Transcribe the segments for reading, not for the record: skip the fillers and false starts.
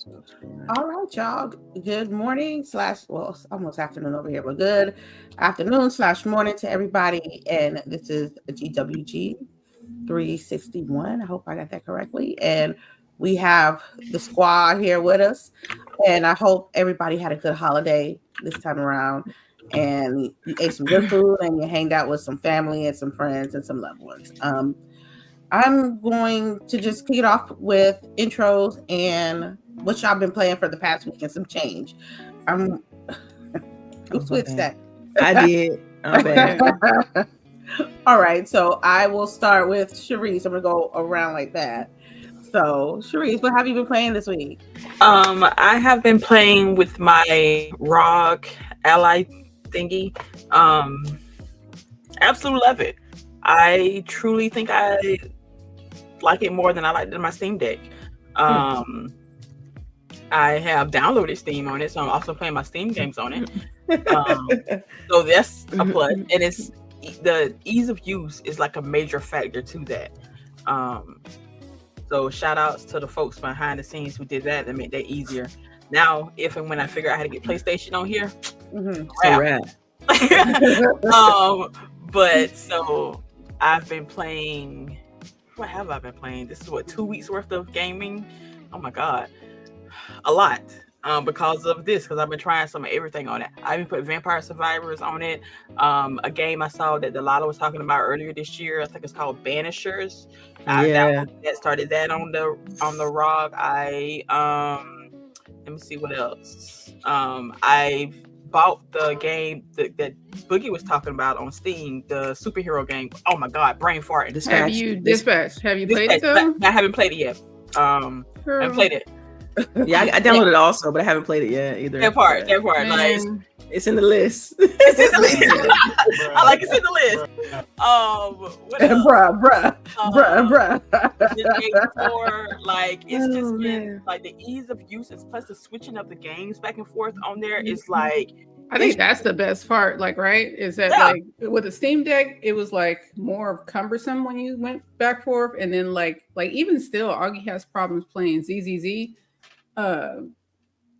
All right, y'all. Good morning slash, well, it's almost afternoon over here, but good afternoon slash morning to everybody. And this is GWG 361. I hope I got that correctly. And we have the squad here with us. And I hope everybody had a good holiday this time around. And you ate some good food and you hanged out with some family and some friends and some loved ones. I'm going to just kick it off with intros and what y'all been playing for the past week and some change. Who switched that? I did. I'm bad. All right, so I will start with CHAREECE. I'm gonna go around like that. So, CHAREECE, what have you been playing this week? I have been playing with my ROG Ally thingy. Absolutely love it. I truly think I like it more than I liked it in my Steam Deck. I have downloaded Steam on it, so I'm also playing my Steam games on it. So that's a plus, and it's the ease of use is like a major factor to that. So shout outs to the folks behind the scenes who did that and made that easier. Now, if and when I figure out how to get PlayStation on here, but so I've been playing. What have I been playing? This is 2 weeks worth of gaming. Oh my god, a lot. Because of this, because I've been trying some of everything on it. I even put Vampire Survivors on it. A game I saw that Delilah was talking about earlier this year. I think it's called Banishers. I started that on the ROG. Let me see what else. I bought the game that Boogie was talking about on Steam, the superhero game. Oh my god, brain fart. Have you played it though? I haven't played it yet. I haven't played it. Yeah, I downloaded it also, but I haven't played it yet either. That part, like, it's in the list. It's in the list. I like it's in the list. Like it's just been like the ease of use, and plus the switching of the games back and forth on there is like. I think that's the best part, like, right? Is that like with the Steam Deck, it was like more cumbersome when you went back and forth, and then like even still, Augie has problems playing ZZZ.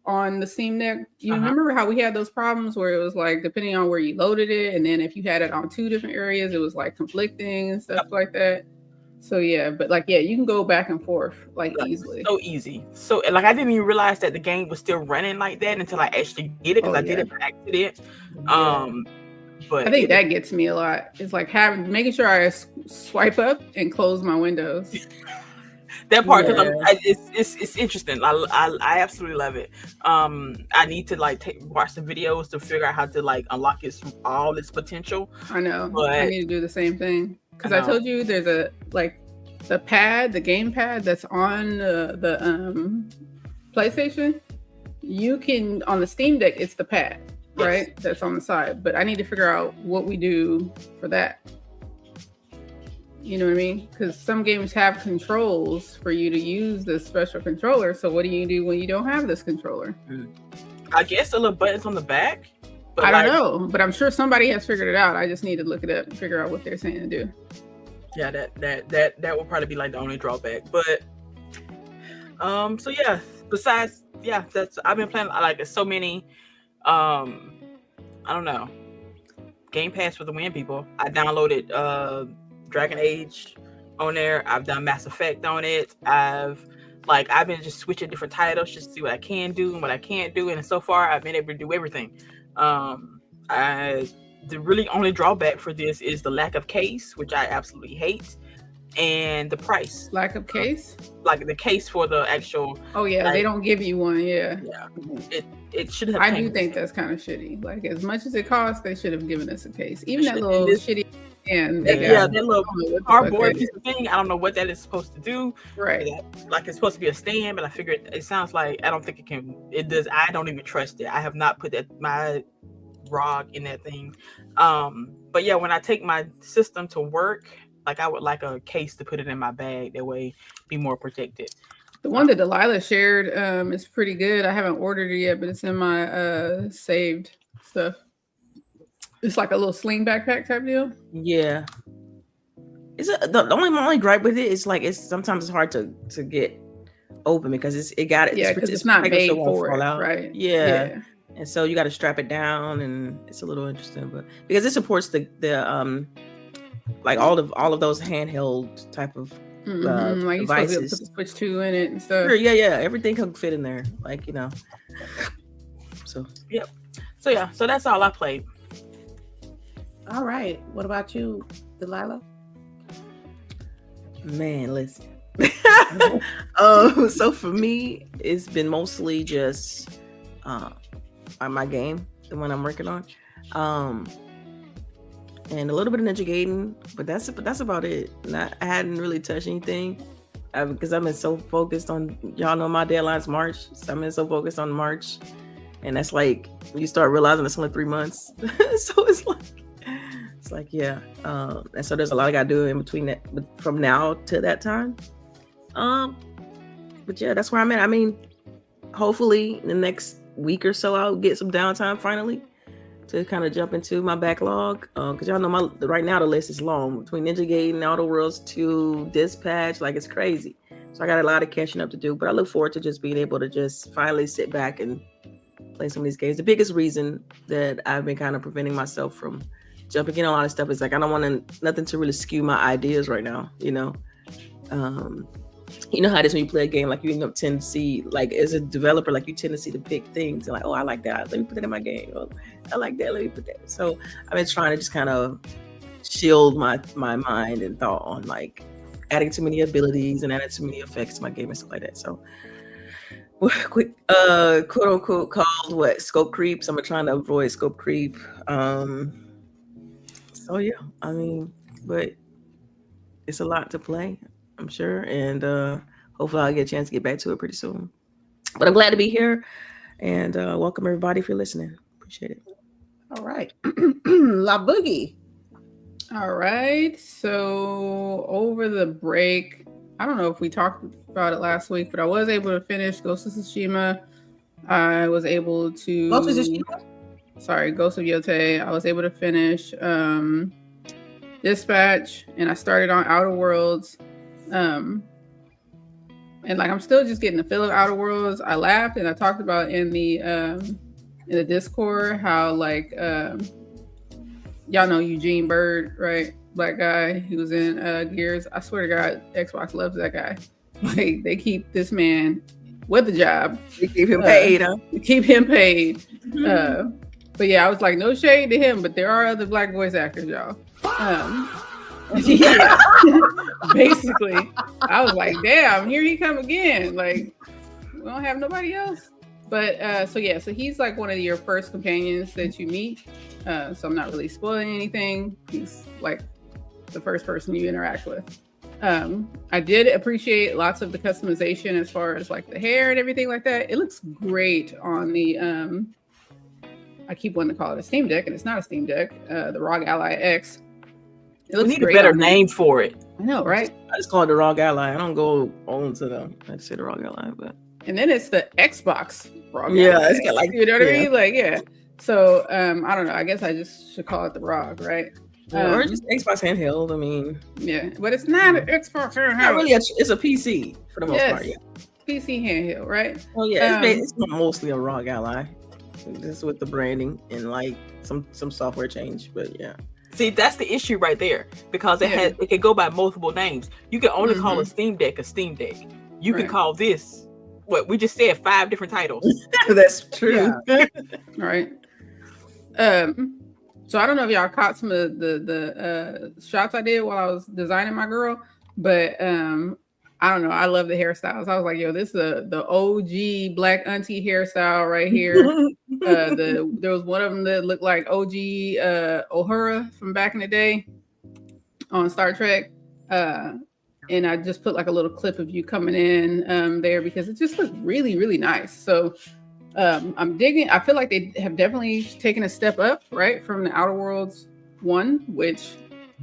On the Steam Deck, you remember how we had those problems where it was like depending on where you loaded it, and then if you had it on 2 different areas, it was like conflicting and stuff like that. So yeah, but like you can go back and forth like easily. So easy. So like I didn't even realize that the game was still running like that until I actually did it because I did it by accident. But I think that gets me a lot. It's like making sure I swipe up and close my windows. That part, because it's interesting. I absolutely love it. I need to like watch the videos to figure out how to like unlock all its potential. I know. But I need to do the same thing because I told you there's a like the game pad that's on the PlayStation. You can on the Steam Deck, it's the pad, right? That's on the side. But I need to figure out what we do for that. You know what I mean? Because some games have controls for you to use this special controller. So what do you do when you don't have this controller? I guess the little buttons on the back. But I don't know, but I'm sure somebody has figured it out. I just need to look it up and figure out what they're saying to do. Yeah, that will probably be like the only drawback. But so yeah. Besides, that's I've been playing like so many. I don't know. Game Pass for the win, people. I downloaded Dragon Age on there. I've done Mass Effect on it. I've been just switching different titles just to see what I can do and what I can't do, and so far I've been able to do everything. The really only drawback for this is the lack of case, which I absolutely hate, and the price. Lack of case? Like the case for the actual. Oh yeah, they don't give you one. Yeah. It should have. I do think that's kind of shitty. Like as much as it costs, they should have given us a case. Even that little shitty. And that little cardboard piece of thing, I don't know what that is supposed to do. Right. Like it's supposed to be a stand, but I figured it sounds like I don't think it can. It does. I don't even trust it. I have not put my ROG in that thing. But yeah, when I take my system to work, like I would like a case to put it in my bag. That way, be more protected. The one that Delilah shared is pretty good. I haven't ordered it yet, but it's in my saved stuff. It's like a little sling backpack type deal. Yeah. The only gripe with it is like sometimes it's hard to get open because it got it. Yeah, because it's not protected so made it won't for fall it, out. right? Yeah. And so you got to strap it down, and it's a little interesting, but because it supports the like all of those handheld type of like you're supposed to be able to devices. put the Switch 2 in it and stuff. Sure, yeah, everything can fit in there, like So yep. So that's all I played. All right. What about you, Delilah? Man, listen. So for me, it's been mostly just my game, the one I'm working on, and a little bit of Ninja Gaiden, but that's about it. I hadn't really touched anything because I've been so focused on, y'all know my deadline's March, so I've been so focused on March, and that's like you start realizing it's only 3 months, so it's like yeah, and so there's a lot I gotta do in between that, from now to that time. But yeah, that's where I'm at. I mean, hopefully in the next week or so I'll get some downtime finally to kind of jump into my backlog, because y'all know right now the list is long between Ninja Gaiden, Outer Worlds 2, Dispatch, like it's crazy. So I got a lot of catching up to do, but I look forward to just being able to just finally sit back and play some of these games. The biggest reason that I've been kind of preventing myself from jumping in a lot of stuff is like I don't want nothing to really skew my ideas right now, you know how it is when you play a game, like you tend to see, like as a developer, like you tend to see the big things and like, oh, I like that, let me put that in my game. Oh, I like that, let me put that. So I've been trying to just kind of shield my mind and thought on like adding too many abilities and adding too many effects to my game and stuff like that. So quick quote unquote called scope creeps. I'm trying to avoid scope creep. So yeah, I mean, but it's a lot to play, I'm sure, and hopefully I'll get a chance to get back to it pretty soon. But I'm glad to be here, and welcome everybody if you're listening. Appreciate it. All right. La Boogie. All right. So over the break, I don't know if we talked about it last week, but I was able to finish Ghost of Tsushima. I was able to Ghost of Tsushima? Sorry, Ghost of Yotei. I was able to finish Dispatch, and I started on Outer Worlds. And like I'm still just getting the feel of Outer Worlds. I laughed and I talked about in the Discord how like y'all know Eugene Bird, right? Black guy who was in Gears. I swear to God, Xbox loves that guy. Like they keep this man with a job. They keep him paid, huh? Keep him paid. But yeah, I was like, no shade to him, but there are other black voice actors, y'all. Yeah. Basically, I was like, damn, here he come again. Like, we don't have nobody else. But so he's like one of your first companions that you meet. So I'm not really spoiling anything. He's like the first person you interact with. I did appreciate lots of the customization as far as like the hair and everything like that. It looks great on the I keep wanting to call it a Steam Deck, and it's not a Steam Deck. The ROG Ally X. It looks we need a better name for it. I know, right? I just call it the ROG Ally. I don't go on to them. I just say the ROG Ally, but and then it's the Xbox ROG. Yeah, Ally. it's got like, you know what I mean? Like, yeah. So I don't know. I guess I just should call it the ROG, right? Or just Xbox handheld. I mean, yeah, but it's not an Xbox handheld. Not really. It's a PC for the most part. Yeah, PC handheld, right? Well, yeah, it's mostly a ROG Ally. Just with the branding and like some software change, but yeah. See, that's the issue right there, because it can go by multiple names. You can only call a Steam Deck a Steam Deck. You can call this what we just said 5 different titles. That's true. Yeah. All right. So I don't know if y'all caught some of the shots I did while I was designing my girl, but I don't know. I love the hairstyles. I was like, yo, this is the OG black auntie hairstyle right here. There was one of them that looked like OG Uhura from back in the day on Star Trek. And I just put like a little clip of you coming in there because it just looked really, really nice. So I'm digging. I feel like they have definitely taken a step up, right, from the Outer Worlds 1, which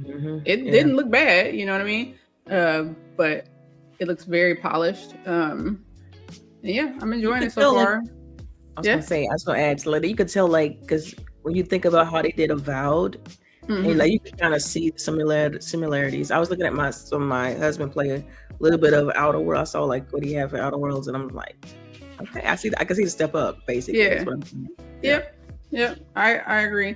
it didn't look bad, you know what I mean? But it looks very polished. Yeah, I'm enjoying it so far. I was gonna say, I was gonna add to later. You could tell, like, because when you think about how they did Avowed, and like you can kind of see the similarities. I was looking at my husband play little bit of Outer World. I saw like what he had for Outer Worlds, and I'm like, okay, I can see the step up basically. Yeah. That's what I'm saying. Yep. I agree.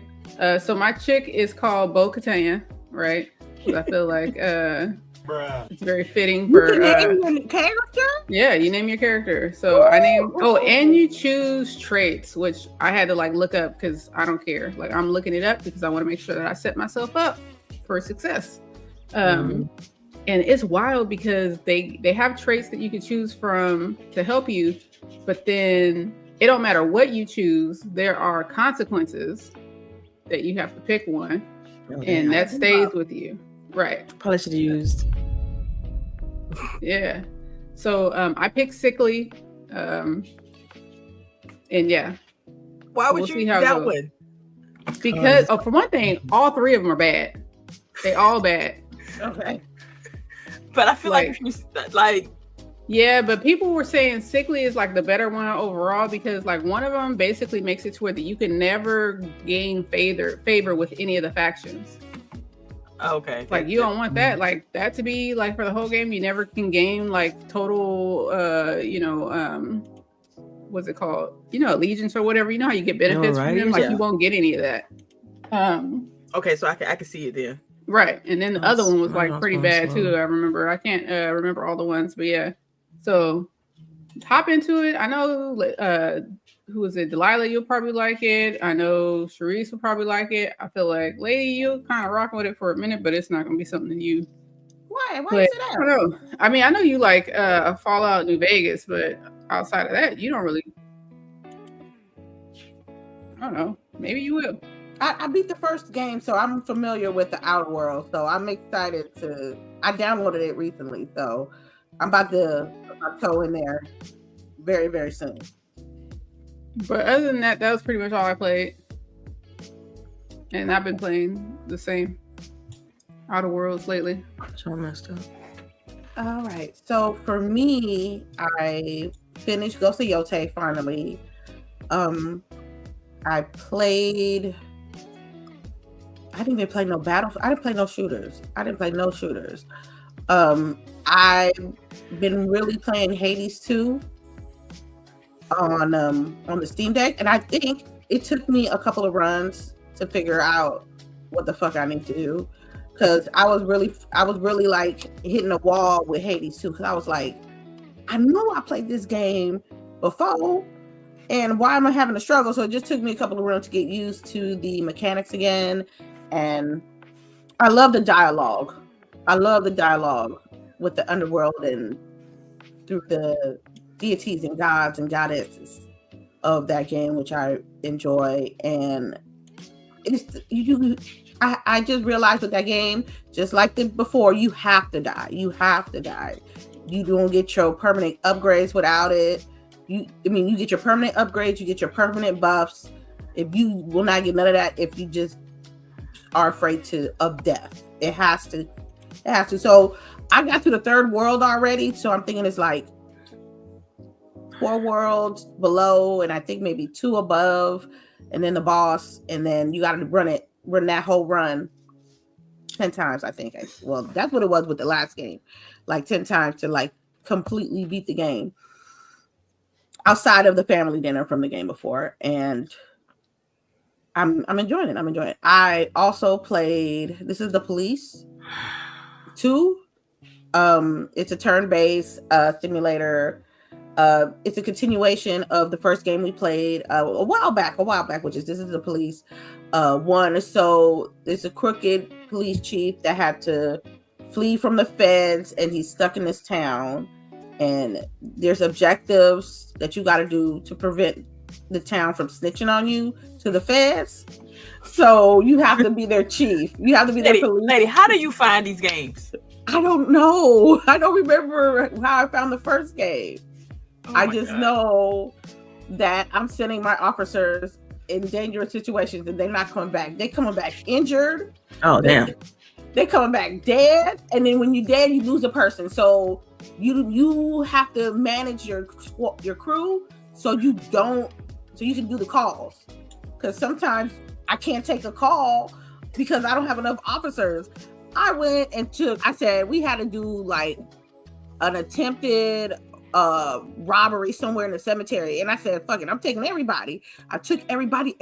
So my chick is called Bo-Katan, right? 'Cause I feel like it's very fitting You for can name your character? yeah, you name your character. So I name and you choose traits, which I had to like look up because I don't care. Like I'm looking it up because I want to make sure that I set myself up for success. And it's wild because they have traits that you can choose from to help you, but then it don't matter what you choose, there are consequences that you have to pick one, and that stays with you. Right. Probably should have used. Yeah. So I picked sickly. And yeah. Why would We'll you see use how it that goes. one? Because for one thing, all three of them are bad. They all bad. Okay. But I feel like if you like, yeah, but people were saying sickly is like the better one overall because like one of them basically makes it to where that you can never gain favor with any of the factions. okay, Like you don't want that, like that to be like for the whole game. You never can gain like total, what's it called? Allegiance or whatever. You know how you get benefits from them. Like Yeah. you won't get any of that. okay, so I can see it then. Right, and then the other one was like pretty bad slow. too. I remember. I can't remember all the ones, but yeah. So hop into it. I know who is it? Delilah, you'll probably like it. I know CHAREECE will probably like it. I feel like Lady, you'll kind of rocking with it for a minute, but it's not gonna be something that you. Why? Why But, is it I that? don't know. I mean, I know you like Fallout New Vegas, but outside of that, you don't really. I don't know. Maybe you will. I beat the first game, so I'm familiar with the Outer World. So I'm excited to. I downloaded it recently, so I'm about to put my toe in there very, very soon. But other than that, that was pretty much all I played. And I've been playing the same Outer Worlds lately. So messed up. All right. So for me, I finished Ghost of Yote finally. I played. I didn't even play no I didn't play no shooters. I've been really playing Hades 2 on the Steam Deck, and I think it took me a couple of runs to figure out what the fuck I need to do, because I was really like hitting a wall with Hades 2, because I was like, I know I played this game before, and why am I having a struggle? So it just took me a couple of runs to get used to the mechanics again. And I love the dialogue. With the underworld and through the deities and gods and goddesses of that game, which I enjoy. And I just realized with that game, just like before, you have to die. You don't get your permanent upgrades without it. You get your permanent upgrades, you get your permanent buffs. If you will not get none of that, if you just are afraid of death. It has to. So I got to the third world already. So I'm thinking it's like 4 worlds below, and I think maybe 2 above, and then the boss, and then you got to run that whole run 10 times. I think. Well, that's what it was with the last game, like 10 times to like completely beat the game. Outside of the family dinner from the game before, and I'm enjoying it. I also played This Is the Police 2. It's a turn-based simulator. It's a continuation of the first game we played a while back, which is This Is the Police 1. So there's a crooked police chief that had to flee from the feds, and he's stuck in this town. And there's objectives that you got to do to prevent the town from snitching on you to the feds. So you have to be their chief. You have to be their police. Lady, how do you find these games? I don't know. I don't remember how I found the first game. I just know that I'm sending my officers in dangerous situations, and they're not coming back. They're coming back injured. Oh, damn. They're coming back dead. And then when you're dead, you lose a person. So you have to manage your crew so you can do the calls. Because sometimes I can't take a call because I don't have enough officers. I went and I said we had to do like an attempted robbery somewhere in the cemetery, and I said, fuck it, I'm taking everybody. I took everybody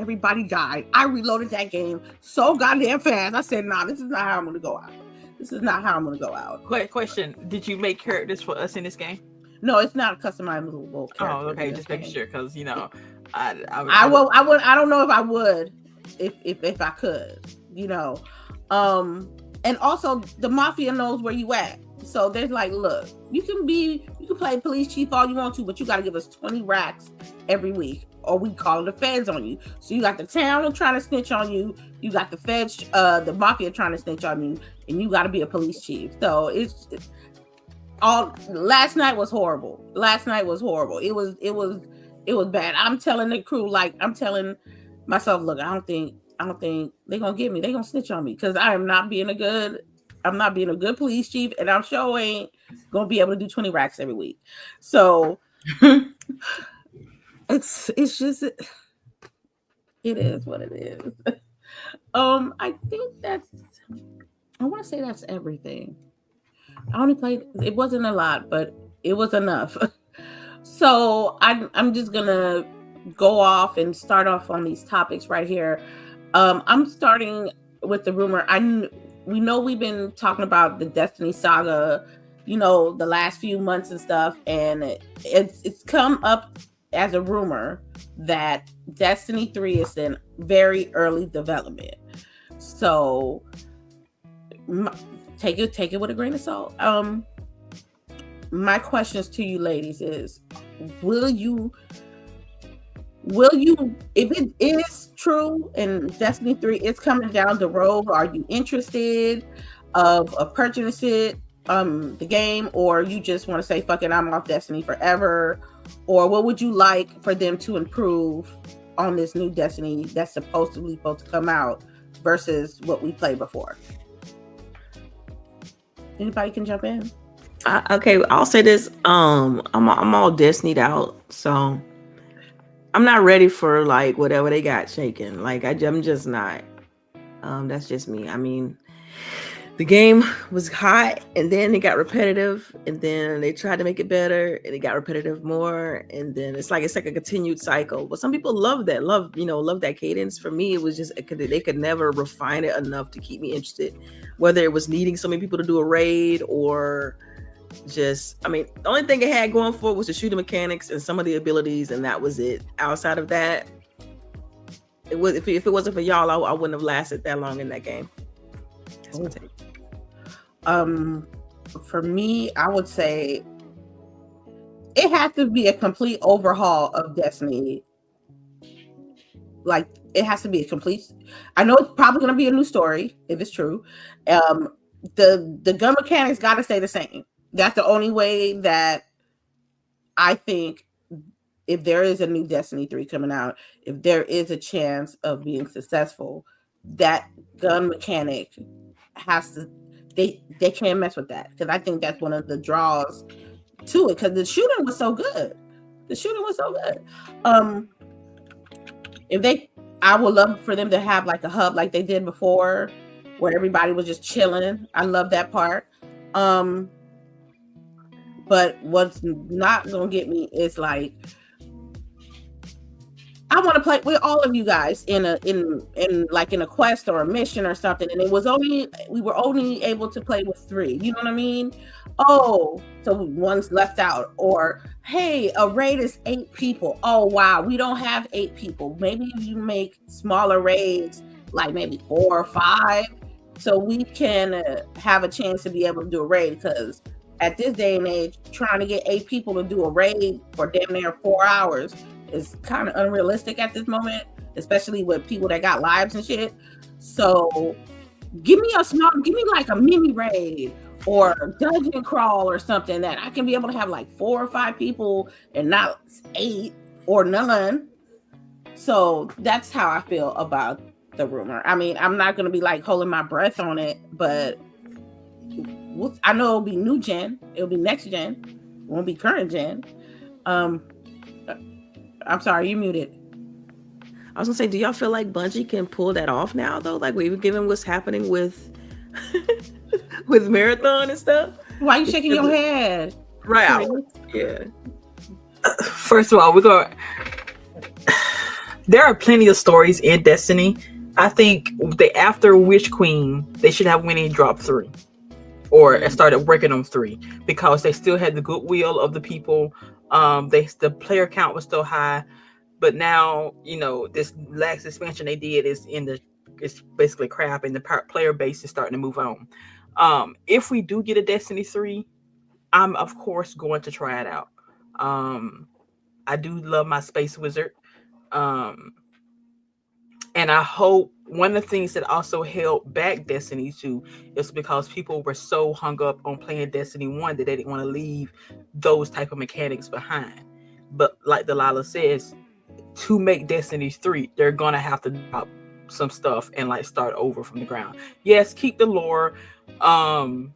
died. I reloaded that game so goddamn fast. I said, nah, this is not how I'm gonna go out. This is not how I'm gonna go out. Question, did you make characters for us in this game? No, it's not a customizable character. Oh, okay, just making sure, because I don't know if I would if I could, and also the mafia knows where you at. So there's like, look, you can play police chief all you want to, but you got to give us 20 racks every week, or we call the feds on you. So you got the town trying to snitch on you, you got the feds, the mafia trying to snitch on you, and you got to be a police chief. So it's all. Last night was horrible. It was bad. I'm telling the crew, like I'm telling myself, look, I don't think they're gonna get me. They're gonna snitch on me because I'm not being a good police chief, and I'm sure ain't gonna be able to do 20 racks every week. So it's just, it is what it is. I think I want to say that's everything. I only played, it wasn't a lot, but it was enough. So I'm just gonna go off and start off on these topics right here. I'm starting with the rumor. We know we've been talking about the Destiny saga, the last few months and stuff, and it's come up as a rumor that Destiny 3 is in very early development. So take it with a grain of salt. My questions to you ladies is, will you, if it is true and Destiny 3 is coming down the road, are you interested of purchasing the game, or you just want to say, fuck it, I'm off Destiny forever? Or what would you like for them to improve on this new Destiny that's supposed to come out versus what we played before? Anybody can jump in. Okay, I'll say this. I'm all Destiny'd out, so I'm not ready for like whatever they got shaking. Like I'm just not. That's just me. I mean, the game was hot, and then it got repetitive, and then they tried to make it better, and it got repetitive more, and then it's like a continued cycle. But some people love that cadence. For me, it was just they could never refine it enough to keep me interested. Whether it was needing so many people to do a raid, or just, I mean, the only thing it had going for it was the shooting mechanics and some of the abilities, and that was it. Outside of that, it was, if it wasn't for y'all, I wouldn't have lasted that long in that game. That's my take. For me, I would say it has to be a complete overhaul of Destiny. Like, it has to be a complete. I know it's probably going to be a new story if it's true. The gun mechanics got to stay the same. That's the only way that I think, if there is a new Destiny 3 coming out, if there is a chance of being successful, that gun mechanic has to, they can't mess with that, because I think that's one of the draws to it, because the shooting was so good. I would love for them to have like a hub like they did before, where everybody was just chilling. I love that part. But what's not gonna get me is like, I want to play with all of you guys in a quest or a mission or something, and we were only able to play with 3. You know what I mean? Oh, so one's left out. Or hey, a raid is 8 people. Oh wow, we don't have 8 people. Maybe you make smaller raids, like maybe 4 or 5, so we can have a chance to be able to do a raid. Because at this day and age, trying to get 8 people to do a raid for damn near 4 hours is kind of unrealistic at this moment, especially with people that got lives and shit. So give me like a mini raid or a dungeon crawl or something that I can be able to have like 4 or 5 people and not 8 or none. So that's how I feel about the rumor. I mean, I'm not going to be like holding my breath on it, but I know it'll be new gen. It'll be next gen. It won't be current gen. I'm sorry, you muted. I was gonna say, do y'all feel like Bungie can pull that off now, though? Like, we've given what's happening with with Marathon and stuff. Why are you shaking your head? Right out. Yeah. First of all, there are plenty of stories in Destiny. I think after Witch Queen, they should have went and dropped 3. Or started working on 3, because they still had the goodwill of the people. The player count was still high, but now this last expansion they did it's basically crap, and the player base is starting to move on. If we do get a Destiny 3, I'm of course going to try it out. I do love my Space Wizard, and I hope one of the things that also held back Destiny 2 is because people were so hung up on playing Destiny 1 that they didn't want to leave those type of mechanics behind. But like Delilah says, to make Destiny 3, they're going to have to drop some stuff and like start over from the ground. Yes, keep the lore,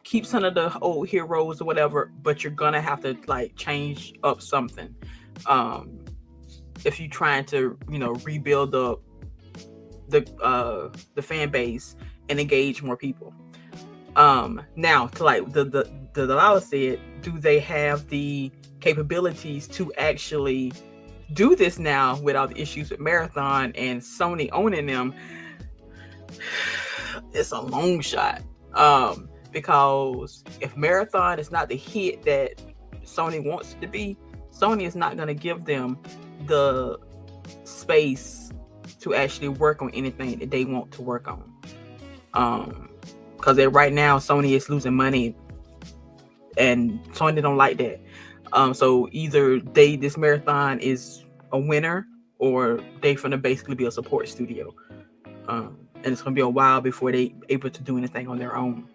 keep some of the old heroes or whatever, but you're going to have to like change up something. If you're trying to, rebuild the fan base and engage more people. Now to like the Delilah said, do they have the capabilities to actually do this now without the issues with Marathon and Sony owning them? It's a long shot. Because if Marathon is not the hit that Sony wants it to be, Sony is not going to give them the space to actually work on anything that they want to work on. Because right now Sony is losing money, and Sony don't like that. So either this Marathon is a winner, or they gonna basically be a support studio. And it's gonna be a while before they able to do anything on their own.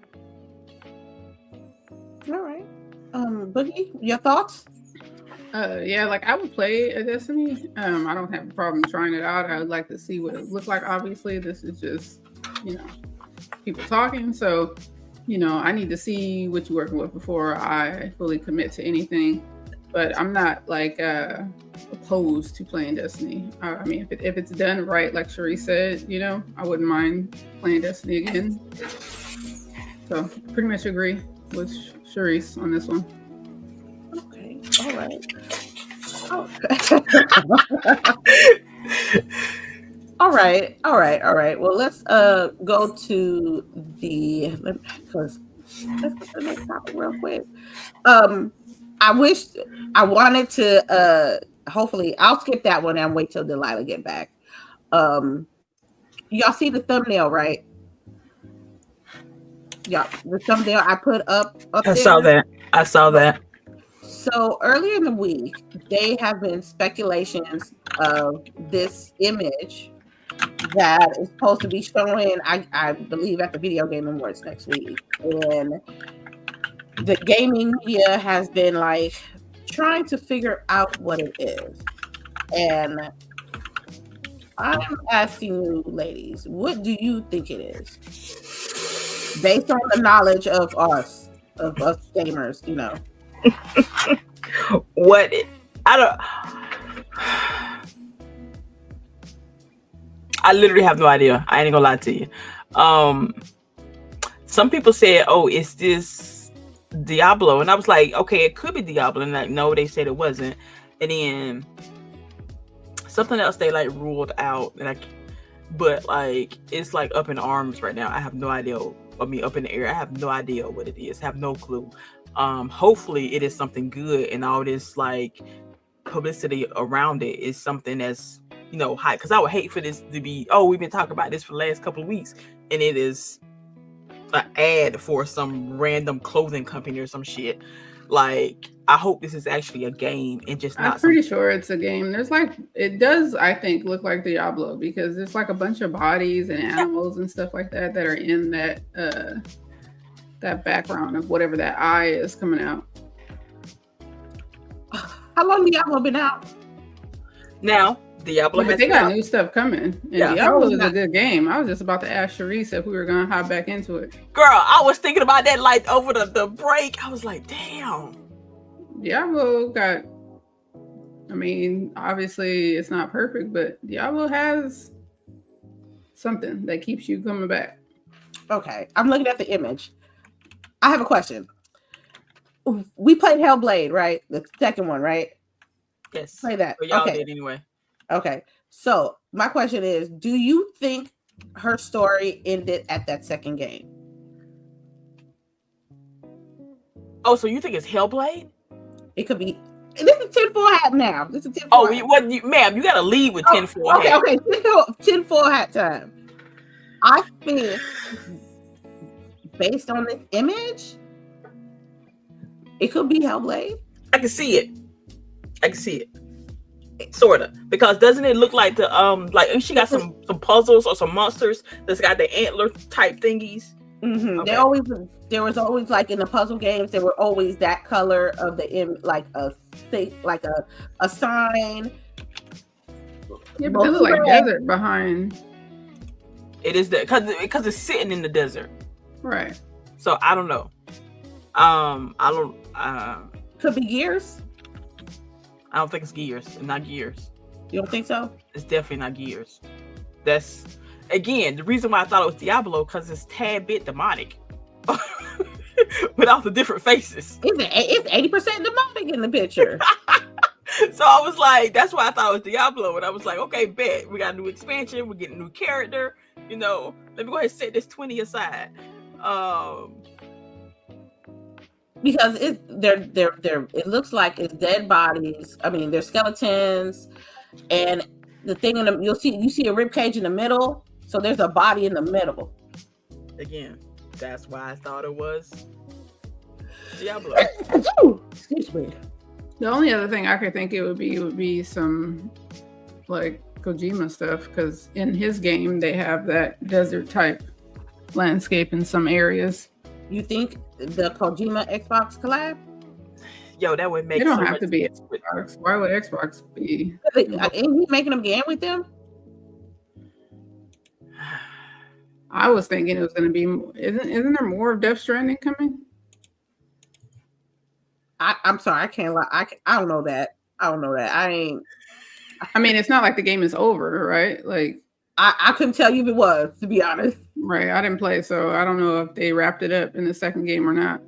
All right. Boogie, your thoughts? Yeah, like I would play a Destiny. I don't have a problem trying it out. I would like to see what it looks like. Obviously, this is just, people talking. So, I need to see what you're working with before I fully commit to anything. But I'm not like opposed to playing Destiny. I mean, if it's done right, like CHAREECE said, I wouldn't mind playing Destiny again. So pretty much agree with CHAREECE on this one. Okay. All right. All right. Well, let's go to let's go to the next topic real quick. I wanted to hopefully I'll skip that one and wait till Delilah get back. Y'all see the thumbnail, right? Yeah, the thumbnail I put up I there. saw that. So earlier in the week, there have been speculations of this image that is supposed to be showing, I believe, at the Video Game Awards next week. And the gaming media has been like trying to figure out what it is. And I'm asking you, ladies, what do you think it is? Based on the knowledge of us gamers, I literally have no idea. I ain't gonna lie to you. Some people said, "Oh, is this Diablo?" And I was like, "Okay, it could be Diablo." And like, no, they said it wasn't. And then something else they like ruled out, but like it's like up in arms right now. I have no idea. I mean, up in the air. I have no idea what it is. I have no clue. Hopefully, it is something good, and all this like publicity around it is something that's hype. Because I would hate for this to be, oh, we've been talking about this for the last couple of weeks, and it is an ad for some random clothing company or some shit. Like, I hope this is actually a game and just not. I'm pretty sure it's a game. There's it does, I think, look like Diablo, because there's like a bunch of bodies and animals and stuff like that are in that that background of whatever that eye is coming out. How long Diablo been out? Now, Diablo but they got new stuff coming. And yeah. Diablo is a good game. I was just about to ask CHAREECE if we were going to hop back into it. Girl, I was thinking about that like over the break. I was like, damn. Diablo got, I mean, obviously it's not perfect, but Diablo has something that keeps you coming back. Okay, I'm looking at the image. I have a question. we played Hellblade, right? The second one, right? Yes. Play that. But y'all Okay. did anyway. Okay. So my question is, do you think her story ended at that second game? Oh, so you think it's Hellblade? It could be. This is tinfoil hat now. This is tinfoil hat. Ma'am, you gotta lead with tinfoil okay, hat. Okay, tinfoil hat time. I think based on this image, it could be Hellblade. I can see it. Sorta. Because doesn't it look like the like she got some puzzles or some monsters that's got the antler type thingies? Mm-hmm. Okay. There was always like in the puzzle games, there were always that color of the like a sign. Yeah, but it looks like desert behind. It is that because it's sitting in the desert, right? So I don't know. Could be Gears. I don't think it's Gears. It's not Gears. You don't think so? It's definitely not Gears. That's again the reason why I thought it was Diablo, because it's tad bit demonic. With all the different faces. It's 80% demonic in the picture. So I was like, that's why I thought it was Diablo. And I was like, okay, bet. We got a new expansion. We're getting a new character. You know, let me go ahead and set this 20 aside. Because it looks like it's dead bodies. I mean, there's skeletons, and the thing in the you see a rib cage in the middle, so there's a body in the middle. Again, that's why I thought it was Diablo. Excuse me. The only other thing I could think it would be some like Kojima stuff, because in his game they have that desert type landscape in some areas. You think the Kojima Xbox collab? Yo, that would make it don't have to be Xbox. Why would Xbox be? Ain't he making a game with them? I was thinking it was going to be. Isn't there more of Death Stranding coming? I'm sorry, I can't lie. I don't know that. I mean, it's not like the game is over, right? Like I couldn't tell you if it was, to be honest. Right, I didn't play, so I don't know if they wrapped it up in the second game or not.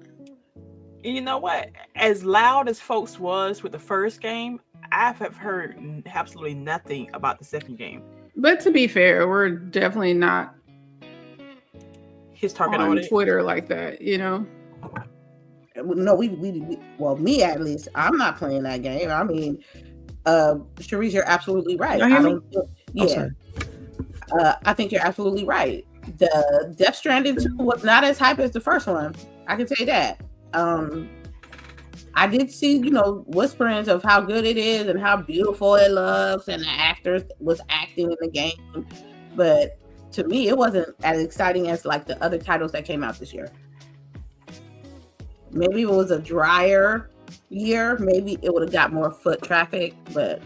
You know what? As loud as folks was with the first game, I have heard absolutely nothing about the second game. But to be fair, we're definitely not his target on audience. Twitter like that, you know. No, we well, me at least, I'm not playing that game. I mean, Charisse, you're absolutely right. I think you're absolutely right. The Death Stranding 2 was not as hype as the first one. I can say that. I did see, whisperings of how good it is and how beautiful it looks, and the actors was acting in the game. But to me, it wasn't as exciting as like the other titles that came out this year. Maybe it was a drier year. Maybe it would have got more foot traffic, but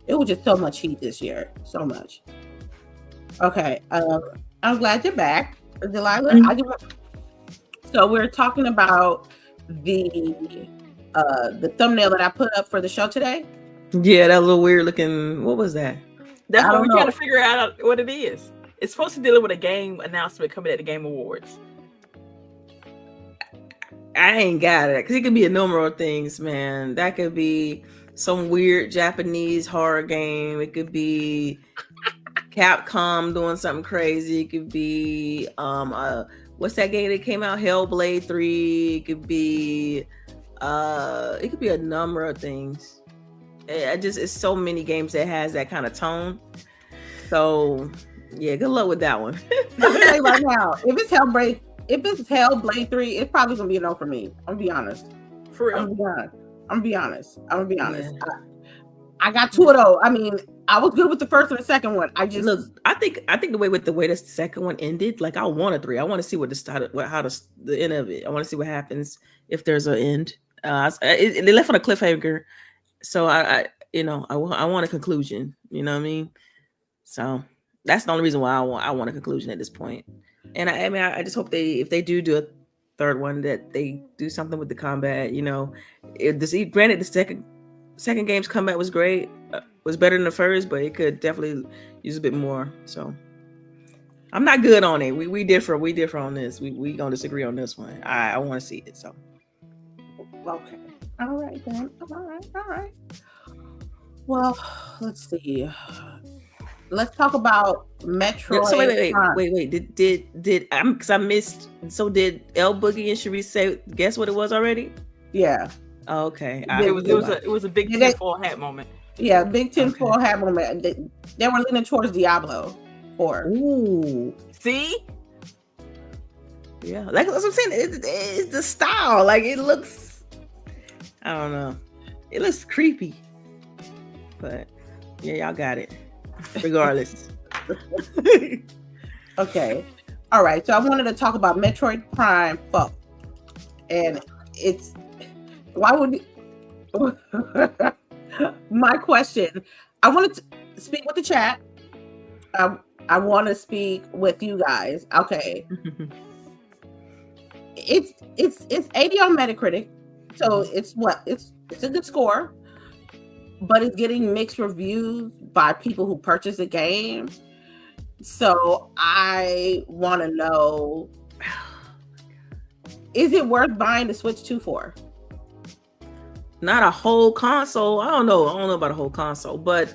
it was just so much heat this year. So much. Okay. I'm glad you're back, Delilah. Mm-hmm. So we're talking about the thumbnail that I put up for the show today. Yeah, that little weird looking. What was that? That's what we're trying to figure out what it is. It's supposed to deal with a game announcement coming at the Game Awards. I ain't got it, because it could be a number of things, man. That could be some weird Japanese horror game. It could be Capcom doing something crazy. It could be what's that game that came out? Hellblade 3. It could be a number of things. It's so many games that has that kind of tone. So yeah, good luck with that one. I'm gonna tell you right now, if it's Hellblade 3, it's probably gonna be a no for me. I'm gonna be honest. For real. I'm gonna be honest. Yeah. I got two of those. I mean, I was good with the first and the second one. I think the way the second one ended, like I want a 3. I want to see what the end of it. I want to see what happens if there's an end. They left on a cliffhanger, so I want a conclusion. You know what I mean? So that's the only reason why I want a conclusion at this point. And I just hope if they do a third one, that they do something with the combat. Granted, the second game's combat was great, was better than the first, but it could definitely use a bit more. So I'm not good on it. We differ on this. We gonna disagree on this one. I want to see it. So Okay. All right then. All right. Well, let's see. Let's talk about Metroid. So Prime. wait. Did because I missed. So did LBOOGIE and CHAREECE say guess what it was already? Yeah. Oh, okay. It was a big tinfoil hat moment. Yeah, big tinfoil hat moment. They were leaning towards Diablo 4. Ooh. See? Yeah, like that's what I'm saying. It's the style. Like it looks. I don't know. It looks creepy. But yeah, y'all got it. Regardless. Okay. All right. So I wanted to talk about Metroid Prime 4. And it's why would my question, I wanted to speak with the chat. I want to speak with you guys. Okay. It's 80 on Metacritic. So it's a good score, but it's getting mixed reviews by people who purchase the game. So I want to know, is it worth buying the Switch 2 for? Not a whole console. I don't know about a whole console, but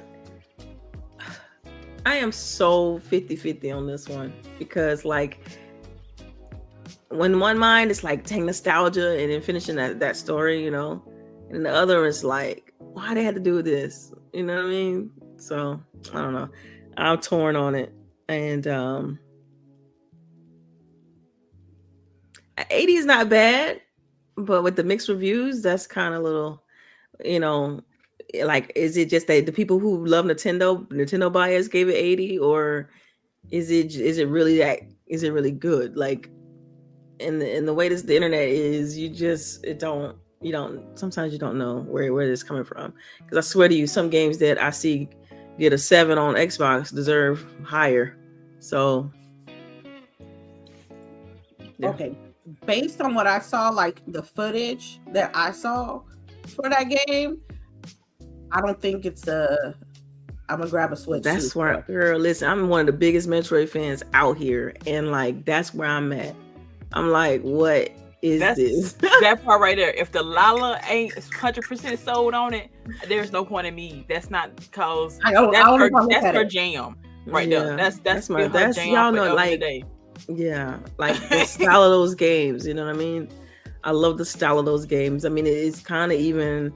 I am so 50-50 on this one because like when one mind is like taking nostalgia and then finishing that story, you know, and the other is like, why they had to do this? You know what I mean? So I don't know. I'm torn on it. And 80 is not bad, but with the mixed reviews, that's kind of little, you know, like, is it just that the people who love Nintendo buyers gave it 80, or is it really good? Like, in the way the internet is, sometimes you don't know where it's coming from. Because I swear to you, some games that I see get a 7 on Xbox deserve higher. So yeah. Okay, based on what I saw, like the footage that I saw for that game, I don't think I'm gonna grab a Switch. That's where, girl, listen, I'm one of the biggest Metroid fans out here, and like that's where I'm at. I'm like, what is this? That part right there. If Delilah ain't 100% sold on it, there's no point in me. That's not because that's her jam right there. That's her jam. Y'all know, like, yeah, like the style of those games. You know what I mean? I love the style of those games. I mean, it's kind of even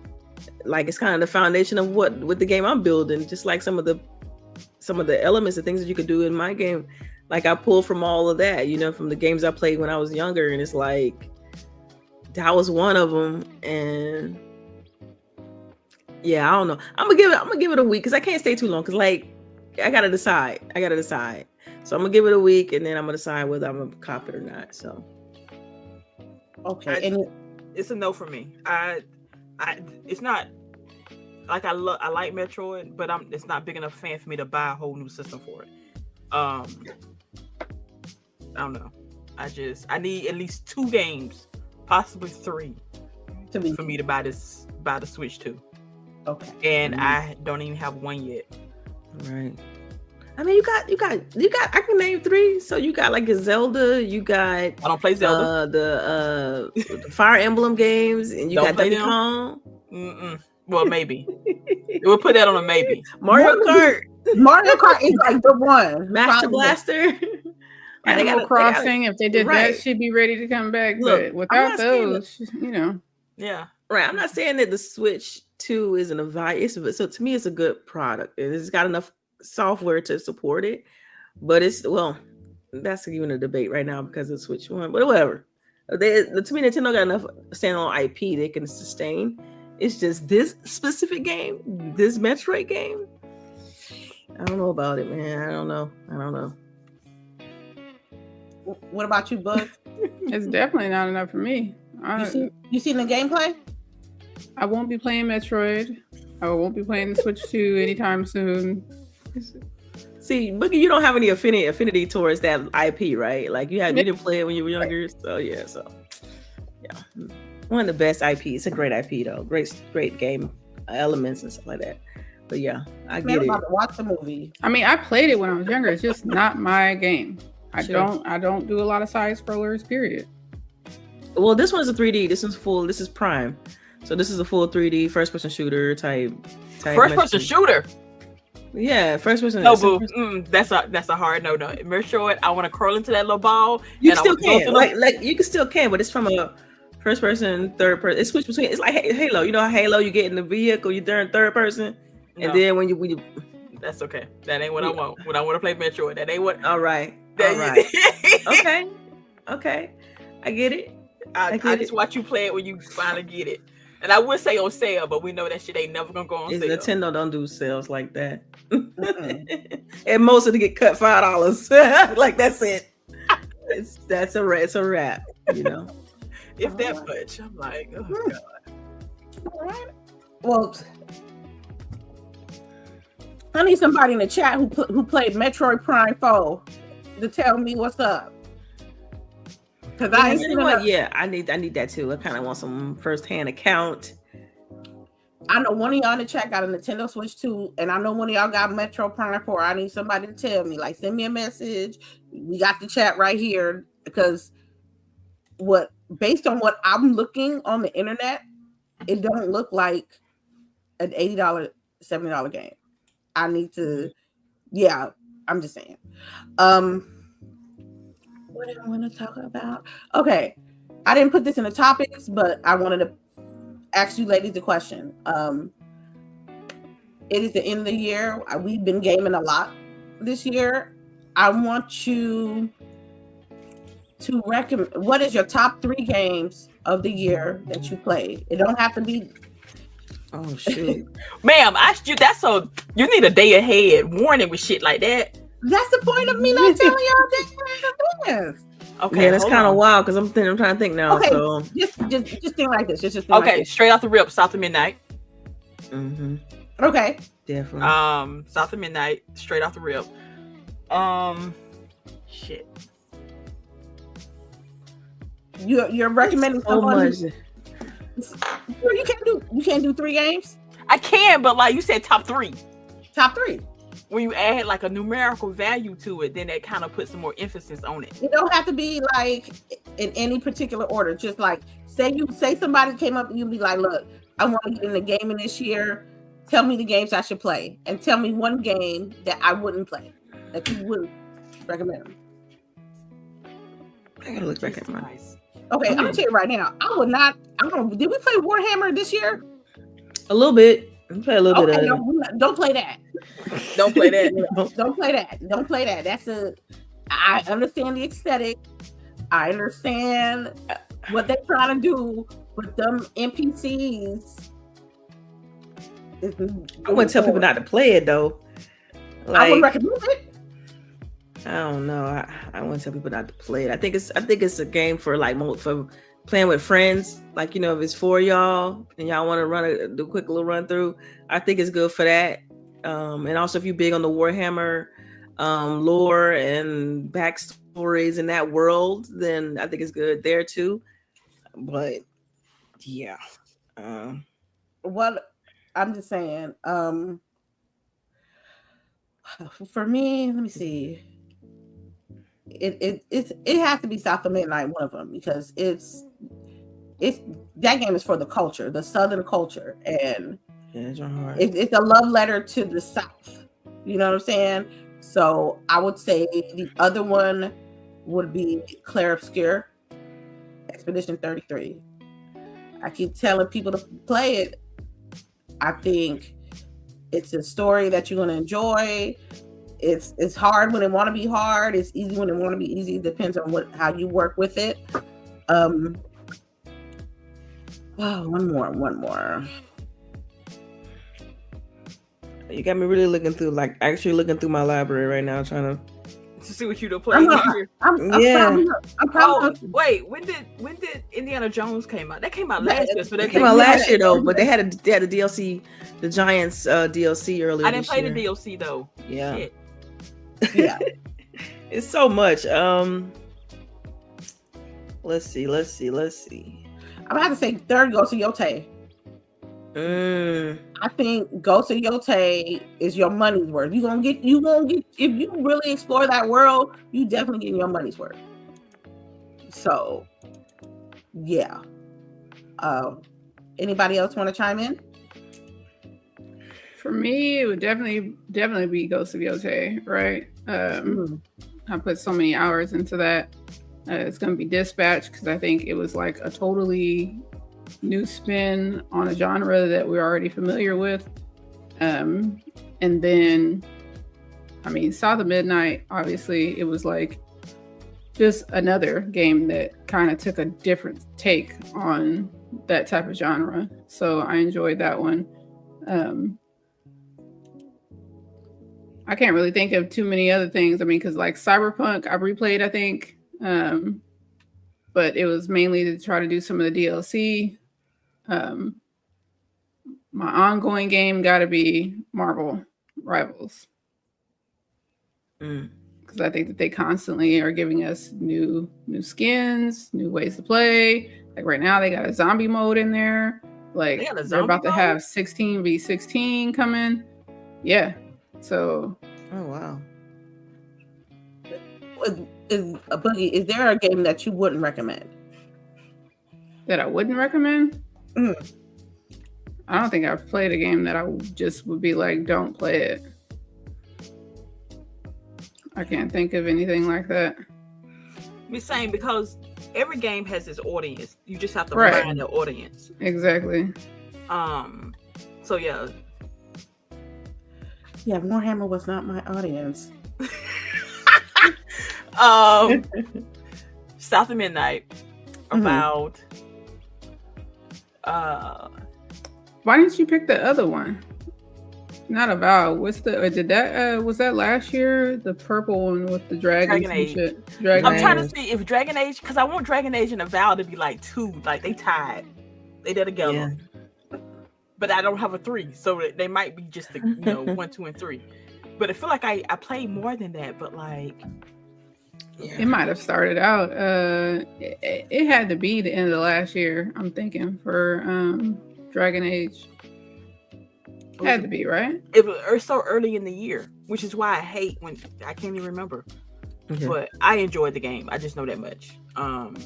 like it's kind of the foundation of what the game I'm building. Just like some of the elements and things that you could do in my game. Like I pull from all of that, you know, from the games I played when I was younger, and it's like that was one of them. And yeah, I don't know. I'm gonna give it a week because I can't stay too long because like I gotta decide. So I'm gonna give it a week, and then I'm gonna decide whether I'm gonna cop it or not. So okay, it's a no for me. It's not like I like Metroid, but it's not big enough fan for me to buy a whole new system for it. I don't know. I need at least 2 games, possibly 3, for me to buy the Switch 2. Okay. And I don't even have 1 yet. Right. I mean, you got. I can name 3. So you got like a Zelda. You got. I don't play Zelda. The Fire Emblem games, and you got Donkey Kong. Well, maybe we'll put that on a maybe. Mario Kart. Mario Kart is like the one. Master Blaster. Animal Crossing, if they did that, she'd be ready to come back. Look, but without those, you know. Yeah. Right. I'm not saying that the Switch 2 isn't a value. So to me, it's a good product. It's got enough software to support it. But that's even a debate right now because of Switch 1. But whatever. To me, Nintendo got enough standalone IP they can sustain. It's just this specific game, this Metroid game. I don't know about it, man. I don't know. What about you, Bud? It's definitely not enough for me. You seen the gameplay? I won't be playing Metroid. I won't be playing the Switch 2 anytime soon. See, Boogie, you don't have any affinity towards that IP, right? Like you didn't play it when you were younger, so yeah. One of the best IP. It's a great IP though. Great game elements and stuff like that. But yeah, I get it. I'm about to watch the movie. I mean, I played it when I was younger. It's just not my game. I don't do a lot of side scrollers, period. Well, this one's a 3D. This is full. This is Prime. So this is a full 3D first person shooter type. First person shooter. Yeah, first person. No, boo. That's a hard no. Metroid. I want to curl into that little ball. You still can. Like you can still can, but it's from a first person, third person. It's switched between. It's like Halo. You know how Halo, you get in the vehicle, you turn third person, and then when you. That's okay. That ain't what I want. When I want to play Metroid, that ain't what. All right. Okay. I get it. I just watch you play it when you finally get it. And I would say on sale, but we know that shit ain't never gonna go on sale. Nintendo don't do sales like that. And most of them get cut $5. Like that's it. It's a wrap. You know. If that much, I'm like, oh god. All right. Well, I need somebody in the chat who played Metroid Prime 4 to tell me what's up. Cause I need that too. I kind of want some first-hand account. I know one of y'all in the chat got a Nintendo Switch 2, and I know one of y'all got Metro Prime 4. I need somebody to tell me, like, send me a message. We got the chat right here, because based on what I'm looking on the internet, it don't look like an $80, $70 game. I need to, I'm just saying. What do I want to talk about? Okay, I didn't put this in the topics, but I wanted to ask you ladies a question. It is the end of the year. We've been gaming a lot this year. I want you to recommend, what is your top 3 games of the year that you played? It don't have to be. Oh shoot, ma'am! You need a day ahead warning with shit like that. That's the point of me not telling y'all this. Okay, yeah, that's kind of wild because I'm trying to think now. Okay, so just think like this. Just okay, like straight off the rip, South of Midnight. Mm-hmm. Okay, definitely. South of Midnight, straight off the rip. Shit. You're recommending so much. You can't do 3 games. I can, but like you said, top 3. Top 3. When you add like a numerical value to it, then that kind of puts some more emphasis on it. It don't have to be like in any particular order. Just like say somebody came up and you'd be like, look, I want to get into gaming this year. Tell me the games I should play, and tell me one game that I wouldn't play that you wouldn't recommend. I gotta look back at mine. Okay, I'm gonna tell you right now. I would not. Did we play Warhammer this year? A little bit. Play a little bit of it. Don't play that. Don't play that. Don't play that. Don't play that. I understand the aesthetic. I understand what they're trying to do with them NPCs. I wouldn't tell people not to play it though. Like, I would recommend it. I don't know. I wouldn't tell people not to play it. I think it's a game for for playing with friends. Like, you know, if it's for y'all and y'all want to do a quick little run through, I think it's good for that. And also if you're big on the Warhammer lore and backstories in that world, then I think it's good there too. But yeah. What I'm just saying, for me, let me see. It has to be South of Midnight, one of them, because it's that game is for the culture, the Southern culture, and it's a love letter to the South. You know what I'm saying? So I would say the other one would be Clair Obscur, Expedition 33. I keep telling people to play it. I think it's a story that you're going to enjoy. It's hard when it want to be hard. It's easy when it want to be easy. It depends on how you work with it. One more. You got me really looking through my library right now, trying to see what you to play. I'm probably wait, when did Indiana Jones came out? That came out last year. So that came out last year though, but they had a DLC, the Giants DLC earlier. I didn't play the DLC though. Yeah. Shit. Yeah. It's so much. Let's see. I'm gonna have to say third Ghost of Yotei. I think Ghost of Yotei is your money's worth. You gonna get if you really explore that world, you definitely getting your money's worth. So Yeah. Anybody else want to chime in? For me, it would definitely be Ghost of Yotei, right? I put so many hours into that. It's going to be Dispatch because I think it was like a totally new spin on a genre that we're already familiar with. And then, I mean, South of Midnight, obviously, it was like just another game that kind of took a different take on that type of genre. So I enjoyed that one. I can't really think of too many other things. I mean, because like Cyberpunk, I replayed, I think. But it was mainly to try to do some of the DLC. My ongoing game got to be Marvel Rivals. Because I think that they constantly are giving us new skins, new ways to play. Like right now, they got a zombie mode in there. Like they're about to have 16v16 coming. Yeah. So. Oh wow. Boogie, is there a game that you wouldn't recommend? That I wouldn't recommend? I don't think I've played a game that I just would be like, don't play it. I can't think of anything like that. We're saying because every game has its audience. You just have to find the audience. Exactly. So yeah. Yeah, Warhammer was not my audience. South of Midnight. About why didn't you pick the other one? Not Avowed. What's the was that last year? The purple one with the dragons and shit. I'm trying to see if Dragon Age, because I want Dragon Age and Avowed to be like two, like they tied. They did together. Yeah. But I don't have a 3, so they might be just the 1, 2, and 3. But I feel like I played more than that, but like it might have started out. It had to be the end of last year, I'm thinking, for Dragon Age. It had to be, right? It was so early in the year, which is why I hate when I can't even remember. Okay. But I enjoyed the game. I just know that much. And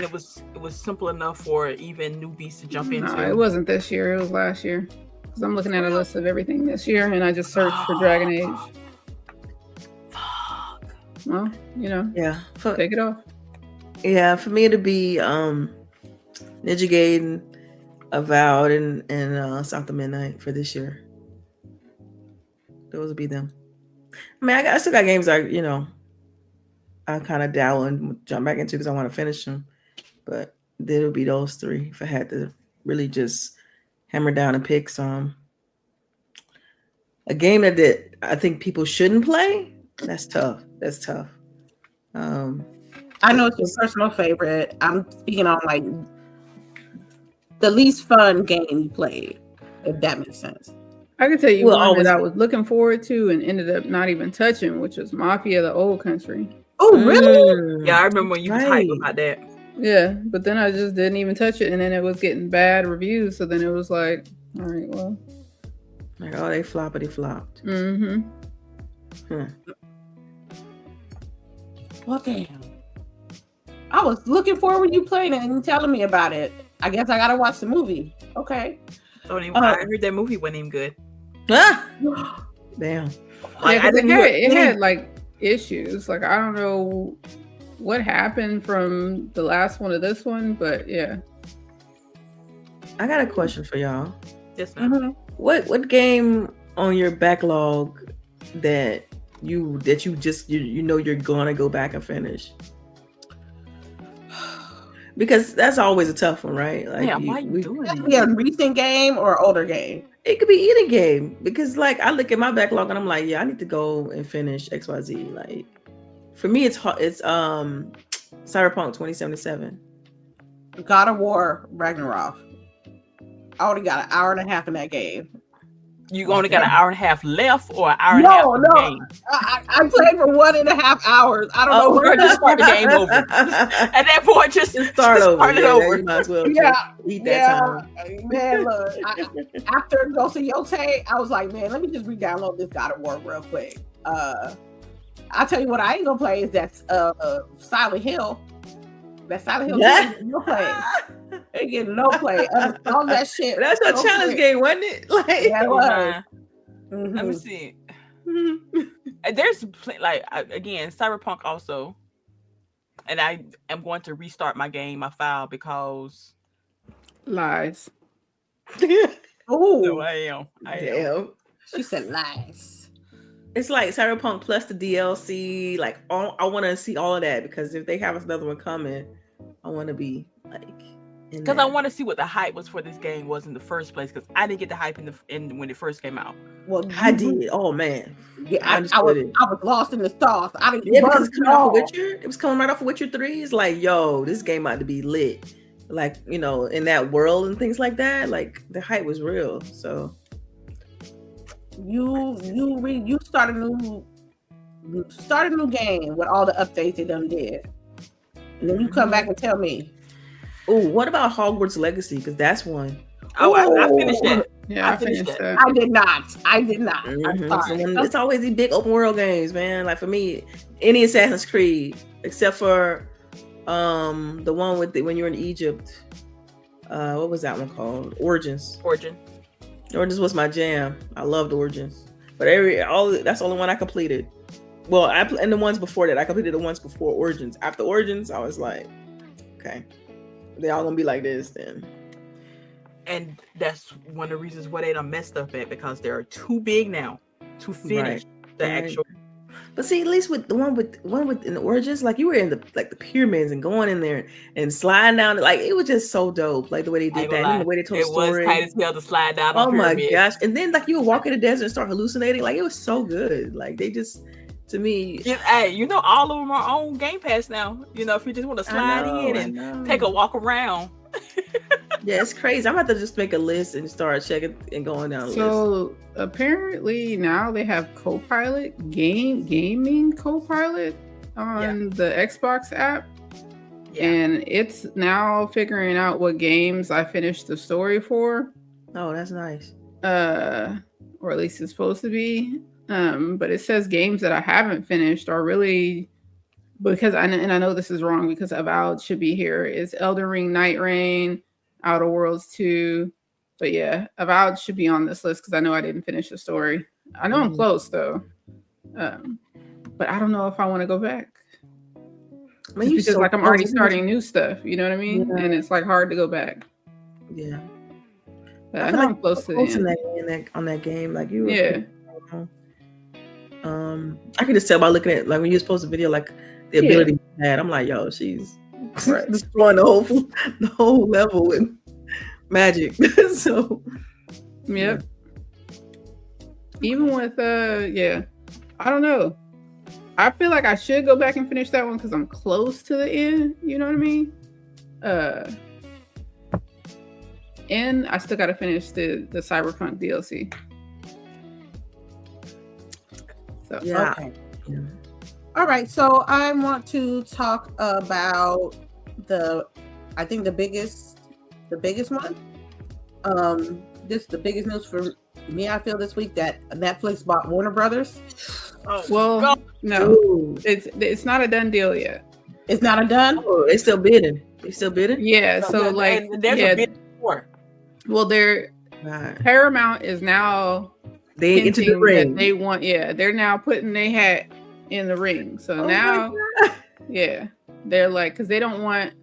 it was simple enough for even newbies to jump into. No, it wasn't this year. It was last year. Because I'm looking at a list of everything this year, and I just searched for Dragon Age. Fuck. Well, yeah, take it off. Yeah, for me to be Ninja Gaiden, Avowed, and South of Midnight for this year. Those would be them. I mean, I still got games I kind of dabble and jump back into because I want to finish them. But there would be those 3 if I had to really just hammer down and pick some. A game that I think people shouldn't play. That's tough. I know it's your personal favorite. I'm speaking on like the least fun game you played, if that makes sense. I can tell you one that I was looking forward to and ended up not even touching, which was Mafia: The Old Country. Oh, really? Yeah, I remember when you was hyped about that. Yeah, but then I just didn't even touch it, and then it was getting bad reviews. So then it was like, all right, well, like they flopped. Well, damn. I was looking forward when you played it and telling me about it. I guess I gotta watch the movie. Okay. I heard that movie wasn't even good. Damn. Like, it had like issues. Like I don't know what happened from the last one to this one, but yeah. I got a question for y'all. Yes, ma'am. What game on your backlog that you just you're gonna go back and finish? Because that's always a tough one, right? Like, why you doing it? Yeah, recent game or older game? It could be any game. Because like I look at my backlog and I'm like, yeah, I need to go and finish XYZ. Like for me, it's Cyberpunk 2077. God of War Ragnarok. I already got an hour and a half in that game. You only got an hour and a half left, or an hour and a half in the game? I played for 1.5 hours. I don't know where to start the game over. At that point, just start it over. You might as well eat that time. Man, look, after Ghost of Yotei, I was like, man, let me just re-download this God of War real quick. I'll tell you what I ain't gonna play is that Silent Hill. That Silent Hill 2 ain't getting no play. Ain't getting no play. All that shit. That's your no challenge play. game, wasn't it? Like, Yeah, it was. Let me Mhm. see. And there's again Cyberpunk also, and I am going to restart my game, my file, because Lies. Ooh, I am. Damn. she said lies. It's like Cyberpunk plus the DLC. Like, I want to see all of that because if they have another one coming, I want to be like, because I want to see what the hype was for this game was in the first place. Because I didn't get the hype in when it first came out. Well, I did. Oh man, Yeah, I I understood was it. I was lost in the stars. I didn't. Yeah, because it's coming off of all. Witcher. It was coming right off of Witcher 3. It's like, yo, this game ought to be lit. Like, you know, in that world and things like that. Like, the hype was real. So You start a new game with all the updates they done did, and then you come back and tell me. oh, what about Hogwarts Legacy? Because that's one. Oh, I finished it. Yeah, I finished that. I did not. I'm Mhm. sorry. It's always these big open world games, man. Like for me, any Assassin's Creed, except for the one with when you're in Egypt. What was that one called? Origins. Origins was my jam. I loved Origins, but that's the only one I completed. Well, and the ones before that, I completed the ones before Origins. After Origins, I was like, okay, they all gonna be like this then. And that's one of the reasons why they done messed up at, because they're too big now to finish the actual. But see, at least with the one with in the Origins, like you were in the pyramids and going in there and sliding down, like it was just so dope. Like the way they did that, and the way they told the story. It was tight as hell to slide down. Oh my gosh! And then like you would walk in the desert and start hallucinating. Like it was so good. Like they just, to me, hey, you know, all of them are on Game Pass now. You know, if you just want to slide in and take a walk around. Yeah, it's crazy. I'm about to just make a list and start checking and going down. So apparently now they have Copilot, gaming Copilot on the Xbox app. Yeah. And it's now figuring out what games I finished the story for. Oh, that's nice. Or at least it's supposed to be. But it says games that I haven't finished are really, because I know this is wrong because Avowed should be here, is Elden Ring, Night Rain, Outer Worlds 2. But yeah, Avowed should be on this list because I know I didn't finish the story. I know I'm close though. But I don't know if I want to go back. Because so I'm already starting new stuff, you know what I mean? Yeah. And it's like hard to go back. Yeah. But I know I'm close to the end. On that game. Like you were I can just tell by looking at like when you post a video, like the ability you had. I'm like, yo, she's destroying the whole level with magic. So yep. Even with I don't know. I feel like I should go back and finish that one because I'm close to the end. You know what I mean? And I still got to finish the Cyberpunk DLC. So okay. Yeah. All right. So I want to talk about the biggest one. This the biggest news for me. I feel this week that Netflix bought Warner Brothers. Well, no, it's not a done deal yet. It's not a done. Oh, they still bidding. Yeah. So like, there's a bid for. Well, Paramount is now they into the ring. They want, they're now putting their hat in the ring. So now, they're like, because they don't want,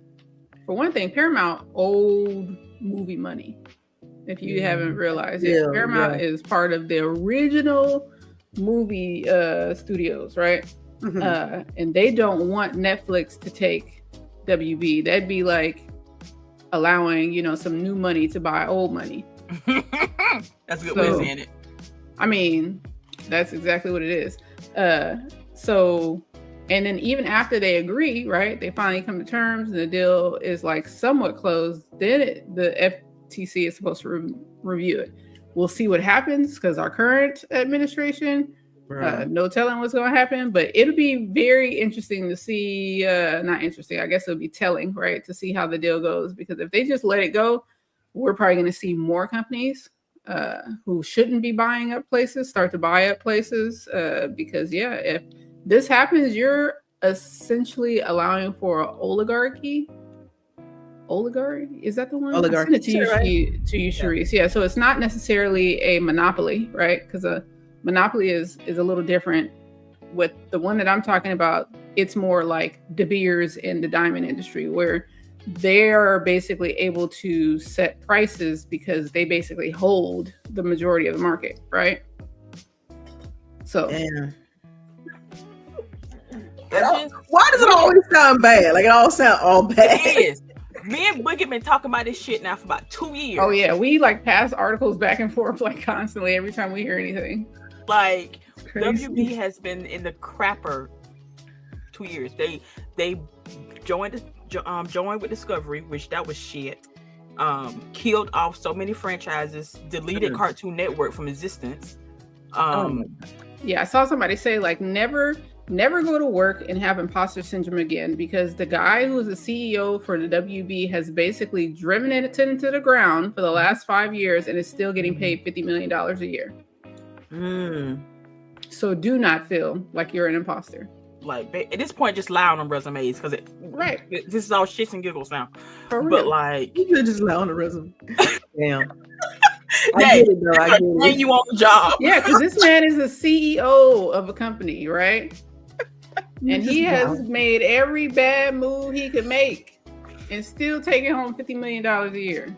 for one thing, Paramount old movie money. If you haven't realized it, Paramount is part of the original movie studios, right? Mm-hmm. And they don't want Netflix to take WB. That'd be like allowing, some new money to buy old money. That's a good way of saying it. I mean, that's exactly what it is. So, and then even after they agree, right, they finally come to terms and the deal is like somewhat closed, then the FTC is supposed to review it. We'll see what happens because our current administration, no telling what's going to happen, but it'll be very interesting to see, not interesting, I guess it'll be telling, right, to see how the deal goes, because if they just let it go, we're probably going to see more companies who shouldn't be buying up places start to buy up places because if this happens, you're essentially allowing for oligarchy. Oligarchy, is that the one? Oligarchy. I sent it to you, Charisse. Yeah. So it's not necessarily a monopoly, right? Because a monopoly is a little different. With the one that I'm talking about, it's more like De Beers in the diamond industry, where they're basically able to set prices because they basically hold the majority of the market, right? So why does it always sound bad? Like it all sound all bad. It is. Me and Boogie been talking about this shit now for about 2 years. Oh yeah, we like pass articles back and forth like constantly every time we hear anything. Like WB has been in the crapper 2 years. They joined with Discovery, which that was shit. Killed off so many franchises, deleted Cartoon Network from existence. Yeah, I saw somebody say like never go to work and have imposter syndrome again, because the guy who was the CEO for the WB has basically driven it into the ground for the last 5 years and is still getting paid $50 million a year. So do not feel like you're an imposter. Like at this point, just lie on them resumes, because this is all shits and giggles now. But like, you could just lie on the resume. Damn. I get it, though. I get it. And you on the job. Yeah, because this man is the CEO of a company, right? And he has made every bad move he could make and still taking home $50 million a year.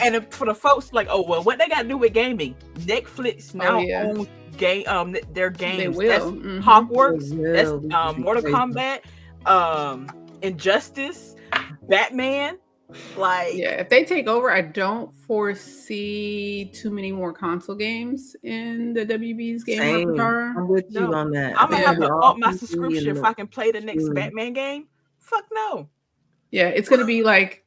And for the folks like, oh, well, what they got to do with gaming? Netflix now owns their games. They will. That's Hogwarts. That's Mortal Kombat, Injustice, Batman. Like, yeah, if they take over, I don't foresee too many more console games in the WB's game repertoire. I'm with you on that. I'm gonna have to up my subscription if I can play the next Batman game. Fuck no. Yeah, it's gonna be like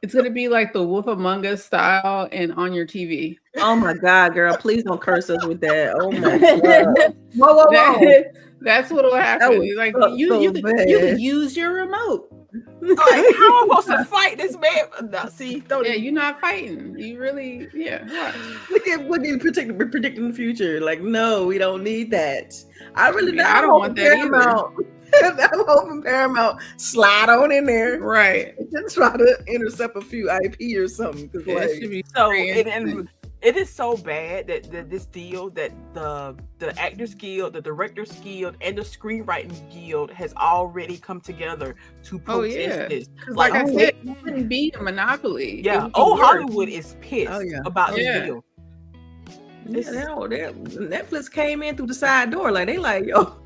the Wolf Among Us style and on your TV. Oh my God, girl! Please don't curse us with that. Oh my God! Whoa. That's what'll happen. Like you could use your remote. Like, how am I supposed to fight this man? No, see, you're not fighting. You really, Look at predicting the future. Like, no, we don't need that. I don't want that either. I'm hoping Paramount slide on in there, right? Just try to intercept a few IP or something. It should be so. It is so bad that this deal, that the Actors Guild, the Directors Guild, and the Screenwriting Guild has already come together to protest this. Like I said, it wouldn't be a monopoly. Yeah. Hollywood is pissed about this deal. Netflix came in through the side door. Like, they like, yo.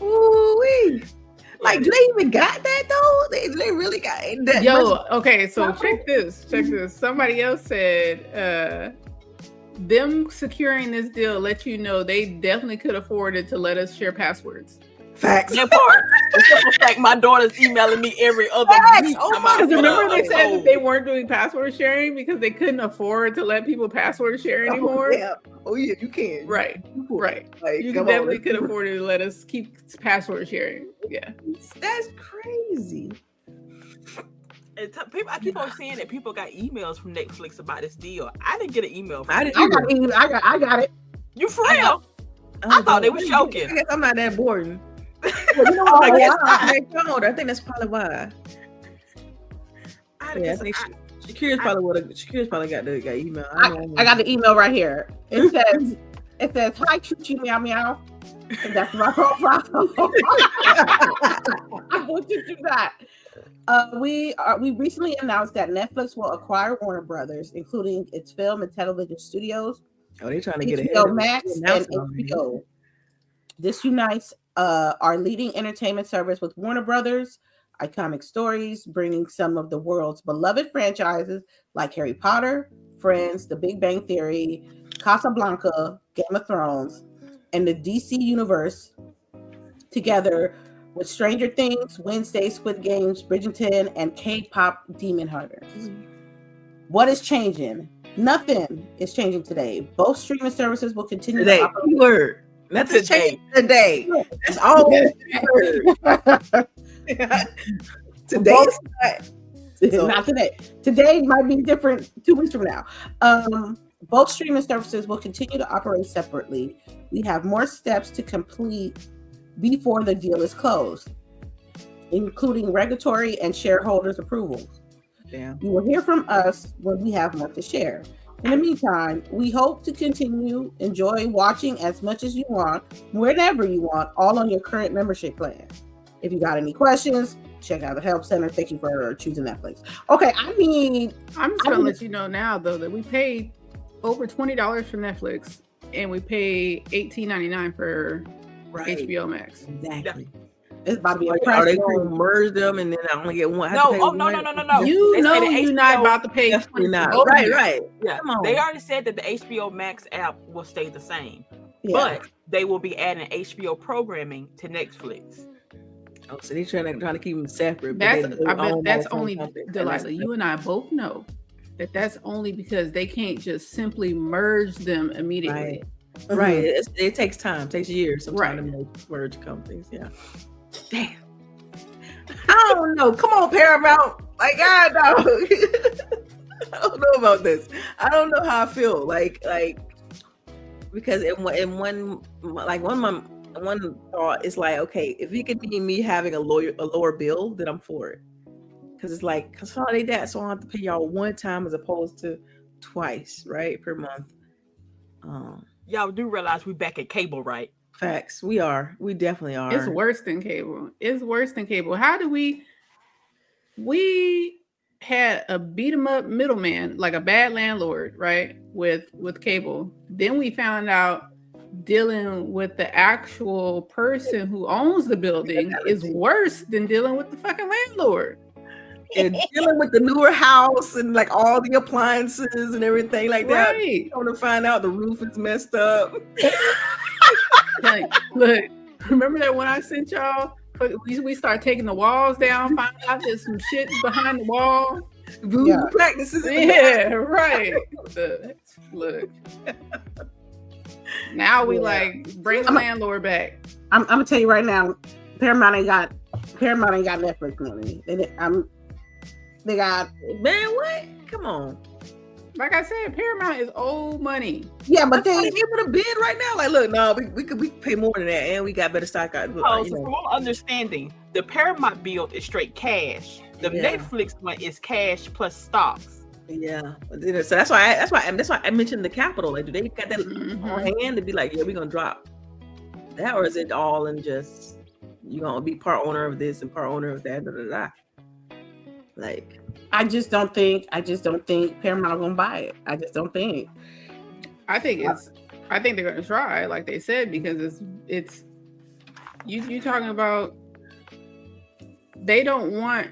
Ooh-wee. Like, do they even got that though? They really got that. Yo, okay, so check this. Somebody else said them securing this deal let you know they definitely could afford it to let us share passwords. Facts. That part. Except for the fact my daughter's emailing me every other week. Remember they said that they weren't doing password sharing because they couldn't afford to let people password share anymore? Oh yeah, you can. Right. Like, you definitely could afford to let us keep password sharing. Yeah. That's crazy. I keep on saying that people got emails from Netflix about this deal. I didn't get an email from I got it. You for real? I thought they were joking. I guess I'm not that bored. Well, you know what? I think that's probably why. I think Shakira's probably got the email. I got the email right here. It says hi Choo meow meow. And that's my profile. I want you to do that. We recently announced that Netflix will acquire Warner Brothers, including its film and television studios. Oh, they're trying to get ahead. HBO Max and HBO. This unites our leading entertainment service with Warner Brothers, iconic stories, bringing some of the world's beloved franchises like Harry Potter, Friends, The Big Bang Theory, Casablanca, Game of Thrones, and the DC universe together with Stranger Things, Wednesday, Squid Games, Bridgerton, and K-pop Demon Hunters. What is changing? Nothing is changing today. Both streaming services will continue to operate. Nothing's changing today. That's all. Today is not today. Today might be different 2 weeks from now. Both streaming services will continue to operate separately. We have more steps to complete before the deal is closed, including regulatory and shareholders' approvals. Damn. You will hear from us when we have more to share. In the meantime, we hope to continue enjoy watching as much as you want, whenever you want, all on your current membership plan. If you got any questions, check out the Help Center. Thank you for choosing Netflix. Okay, I'm just gonna let you know now though that we paid over $20 for Netflix and we paid $18.99 for HBO Max. Exactly. It's about to be a Are price. they going to merge them and then I only get one? No, no. You They know said the you're not HBO about to pay Definitely $20 not. for both of them. Right. Yeah, Come on. they already said that the HBO Max app will stay the same, Yeah. but they will be adding HBO programming to Netflix. Oh, so they're trying to keep them separate. That's but they I bet own that's both only companies. Delilah. You and I both know that's only because they can't just simply merge them immediately. Right. It takes time. It takes years sometimes Right. to merge companies. Yeah. Damn. I don't know. Come on, Paramount. Like, I don't know about this. I don't know how I feel. Like because one thought is like, okay, if it could be me having a lower bill, then I'm for it. Because it's like consolidate that, so I don't have to pay y'all one time as opposed to twice, right, per month. Y'all do realize we back at cable, right? Facts. We definitely are. It's worse than cable. How do we had a beat 'em up middleman, like a bad landlord, right? With cable. Then we found out dealing with the actual person who owns the building is worse than dealing with the fucking landlord. And dealing with the newer house and like all the appliances and everything like that. Right. Come to find out the roof is messed up. Like, look, remember that when I sent y'all? We start taking the walls down, find out there's some shit behind the wall. Voodoo practices. Yeah, right. Look. Now we like bring the landlord back. I'm gonna tell you right now, Paramount ain't got Netflix money. They got Man, what? Come on. Like I said, Paramount is old money. Yeah, but They they able to bid right now. Like, look, no, we could pay more than that, and we got better stock out. Oh, so from all understanding, the Paramount bill is straight cash. The Netflix one is cash plus stocks. Yeah, so that's why I mentioned the capital. Like, do they got that on hand to be like, yeah, we're gonna drop that, or is it all in just you gonna be part owner of this and part owner of that? Like, I just don't think Paramount gonna buy it. I just don't think. I think they're gonna try, like they said, because it's you talking about they don't want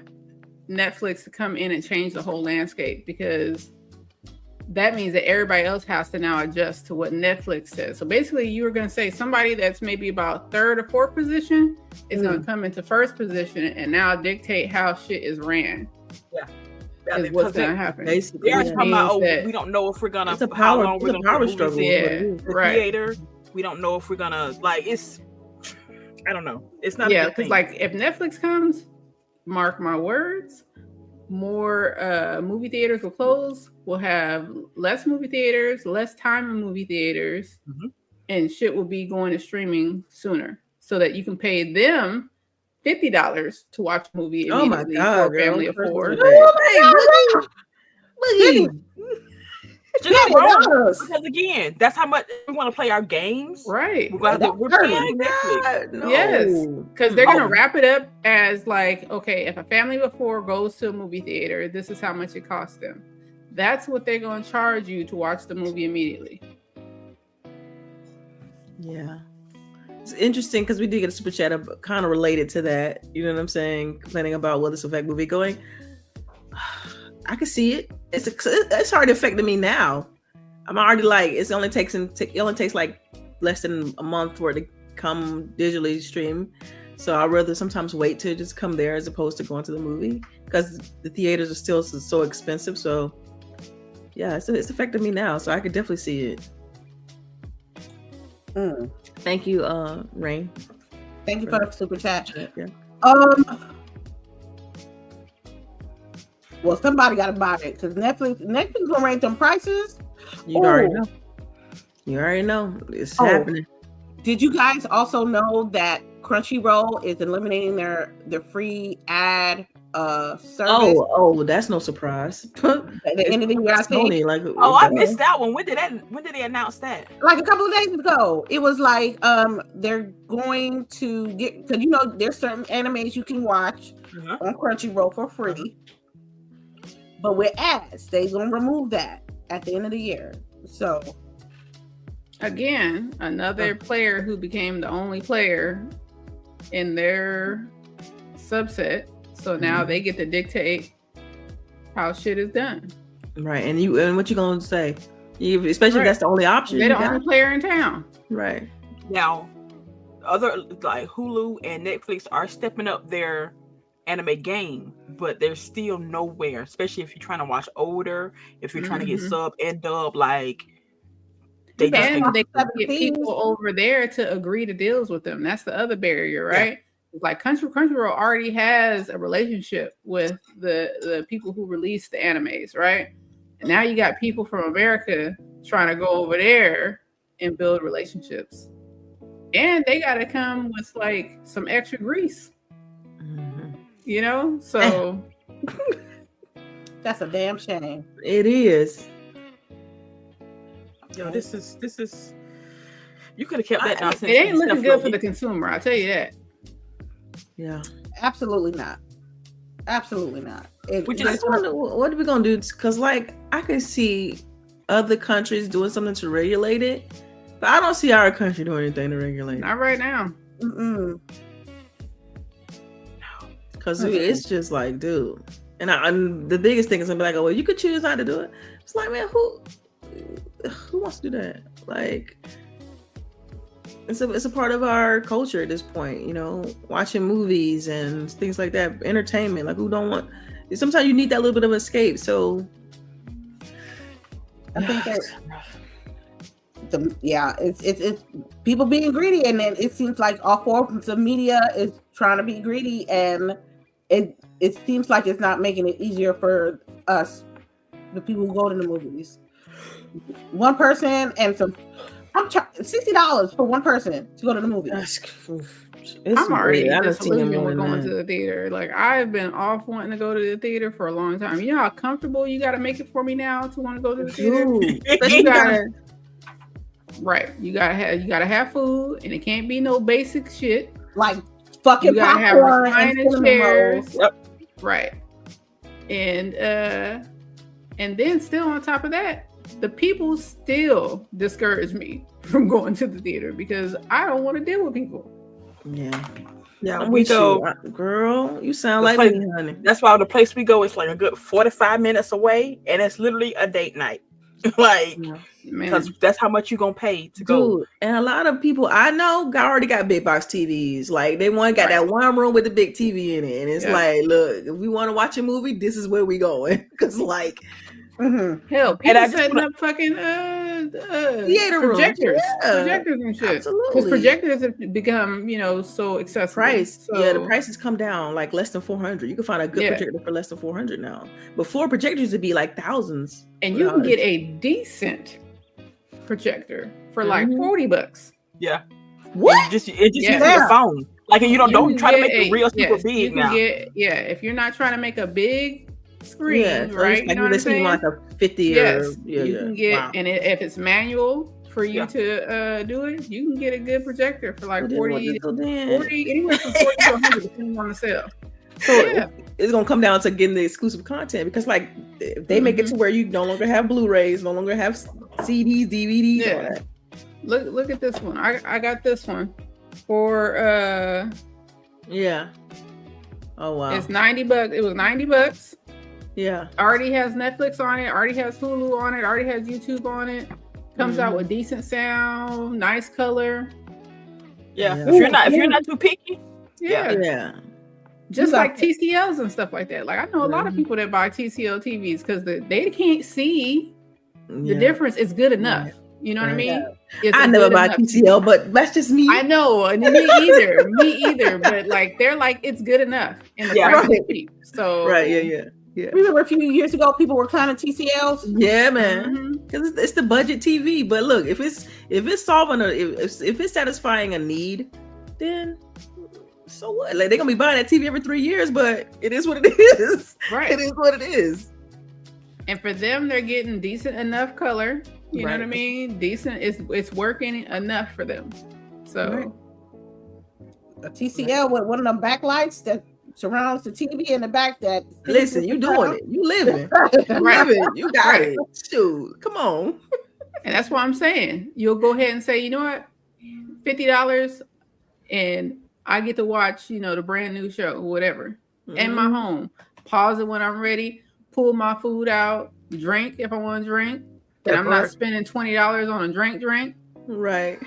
Netflix to come in and change the whole landscape, because that means that everybody else has to now adjust to what Netflix says. So basically you were going to say somebody that's maybe about third or fourth position is going to come into first position and now dictate how shit is ran. Yeah. Is what's going to happen. Basically, they're talking about, we don't know if we're going to, how long we're going to struggle. The theater. We don't know if we're going to, like, I don't know. It's not. Yeah, because like if Netflix comes, mark my words, more movie theaters will close. We'll have less movie theaters, less time in movie theaters, and shit will be going to streaming sooner, so that you can pay them $50 to watch a movie immediately for a family of four. Because again, that's how much we want to play our games. Right. We're paying Netflix. No. Yes. Because they're going to wrap it up as like, okay, if a family of four goes to a movie theater, this is how much it costs them. That's what they're going to charge you to watch the movie immediately. Yeah. It's interesting because we did get a super chat kind of related to that. You know what I'm saying? Complaining about will this affect movie going. I can see it. It's hard to affect me now. I'm already like, it only takes like less than a month for it to come digitally stream. So I'd rather sometimes wait to just come there as opposed to going to the movie, because the theaters are still so expensive. So yeah, it's affecting me now. So I could definitely see it. Thank you, Rain. Thank you for the super chat. Yeah. Well, somebody got to buy it, because Netflix gonna raise them prices. You already know. You already know it's happening. Did you guys also know that Crunchyroll is eliminating their free ad service? Oh, that's no surprise. At the end of the year, I think. I missed that one. When did they announce that? Like a couple of days ago. It was like they're going to get, because you know there's certain animes you can watch on Crunchyroll for free, but with ads, they're gonna remove that at the end of the year. So again, another player who became the only player in their subset. So now they get to dictate how shit is done. Right. And what you gonna say? Especially if that's the only option. They're the only player in town. Right. Now, other like Hulu and Netflix are stepping up their anime game, but they're still nowhere, especially if you're trying to watch older, if you're trying to get sub and dub, like they get people over there to agree to deals with them. That's the other barrier, right? Yeah. Like Crunchyroll already has a relationship with the people who release the animes, right? And now you got people from America trying to go over there and build relationships. And they got to come with like some extra grease. You know? So that's a damn shame. It is. Yo, this is you could have kept that nonsense. It ain't looking good for the consumer, I'll tell you that. Yeah, absolutely not. Absolutely not. What are we gonna do? Because like I can see other countries doing something to regulate it, but I don't see our country doing anything to regulate it. Not right now. Because it's just like, dude. And the biggest thing is gonna be like, oh, well, you could choose not to do it. It's like, man, who wants to do that? Like. It's a part of our culture at this point, you know, watching movies and things like that, entertainment. Like, who don't want? Sometimes you need that little bit of escape. So, I think it's people being greedy, and then it seems like all forms of media is trying to be greedy, and it seems like it's not making it easier for us, the people who go to the movies. One person and some. I'm charging $60 for one person to go to the movie. I'm already disillusioned with going to the theater. Like, I've been off wanting to go to the theater for a long time. You know how comfortable you got to make it for me now to want to go to the theater. You gotta have food, and it can't be no basic shit like fucking you gotta popcorn have reclining chairs. Right, and then still on top of that, the people still discourage me from going to the theater because I don't want to deal with people. Yeah, we go, girl. You sound like me, honey. That's why the place we go is like a good 45 minutes away, and it's literally a date night. Like, because that's how much you're gonna pay to go. And a lot of people I know already got big box TVs. Like, they got that one room with the big TV in it, and it's like, look, if we want to watch a movie, this is where we going. Because like. Hell, people setting up fucking theater projectors, projectors and shit. Because projectors have become, so accessible. The prices come down like less than $400. You can find a good projector for less than $400 now. Before, projectors would be like thousands, and you can get a decent projector for like $40. Yeah. What? It just uses your phone. Like, and don't try to make it real super big now. If you're not trying to make a big screen, right? Like, you know what I'm saying? Like a 50 you can get, and if it's manual for you to do it, you can get a good projector for like 40 anywhere from 40 to 100 depending on the sale. So it's gonna come down to getting the exclusive content, because like they make it to where you no longer have Blu-rays, no longer have CDs, DVDs. All that. Look at this one. I got this one for oh wow, it's $90. It was $90. Yeah. Already has Netflix on it, already has Hulu on it, already has YouTube on it. Comes out with decent sound, nice color. Yeah. If you're not too picky. Yeah. Just like TCLs and stuff like that. Like, I know a lot of people that buy TCL TVs because they can't see the difference. It's good enough. You know what I mean? I never buy TCL, but that's just me. I know, and me either. But like, they're like, it's good enough, and the price is cheap. So Yeah. Remember a few years ago, people were climbing TCLs? Yeah, man. because it's the budget TV. But look, if it's solving if it's satisfying a need, then so what? Like they're gonna be buying that TV every 3 years, but it is what it is. Right. It is what it is. And for them, they're getting decent enough color. You know what I mean? Decent. It's working enough for them. So a TCL with one of them backlights that surrounds the TV in the back. That listen, you doing it. You living. Living. You got it. Shoot, come on. And that's what I'm saying. You'll go ahead and say, you know what, $50, and I get to watch, the brand new show or whatever in my home. Pause it when I'm ready. Pull my food out. Drink if I want to drink. That I'm not spending $20 on a drink. Right.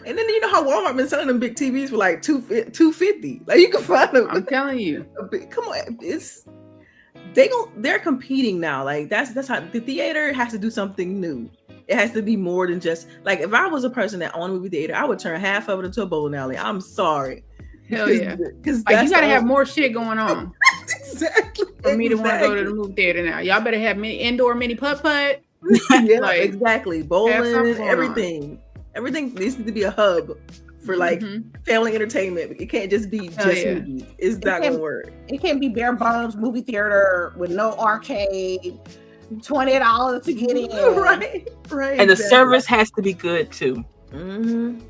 And then you know how Walmart been selling them big TVs for like $250. Like you can find them. I'm telling you. Come on, they're competing now. Like that's how the theater has to do something new. It has to be more than just like if I was a person that owned a movie theater, I would turn half of it into a bowling alley. I'm sorry. Hell yeah. Because you gotta have more shit going on. Exactly. For me to want to go to the movie theater now. Y'all better have indoor mini putt-putt. Yeah, like, exactly. Bowling, everything. Everything needs to be a hub for like family entertainment. It can't just be movies. It's not gonna work. It can't be bare bones movie theater with no arcade. $20 to get in. Right. And the service has to be good too. And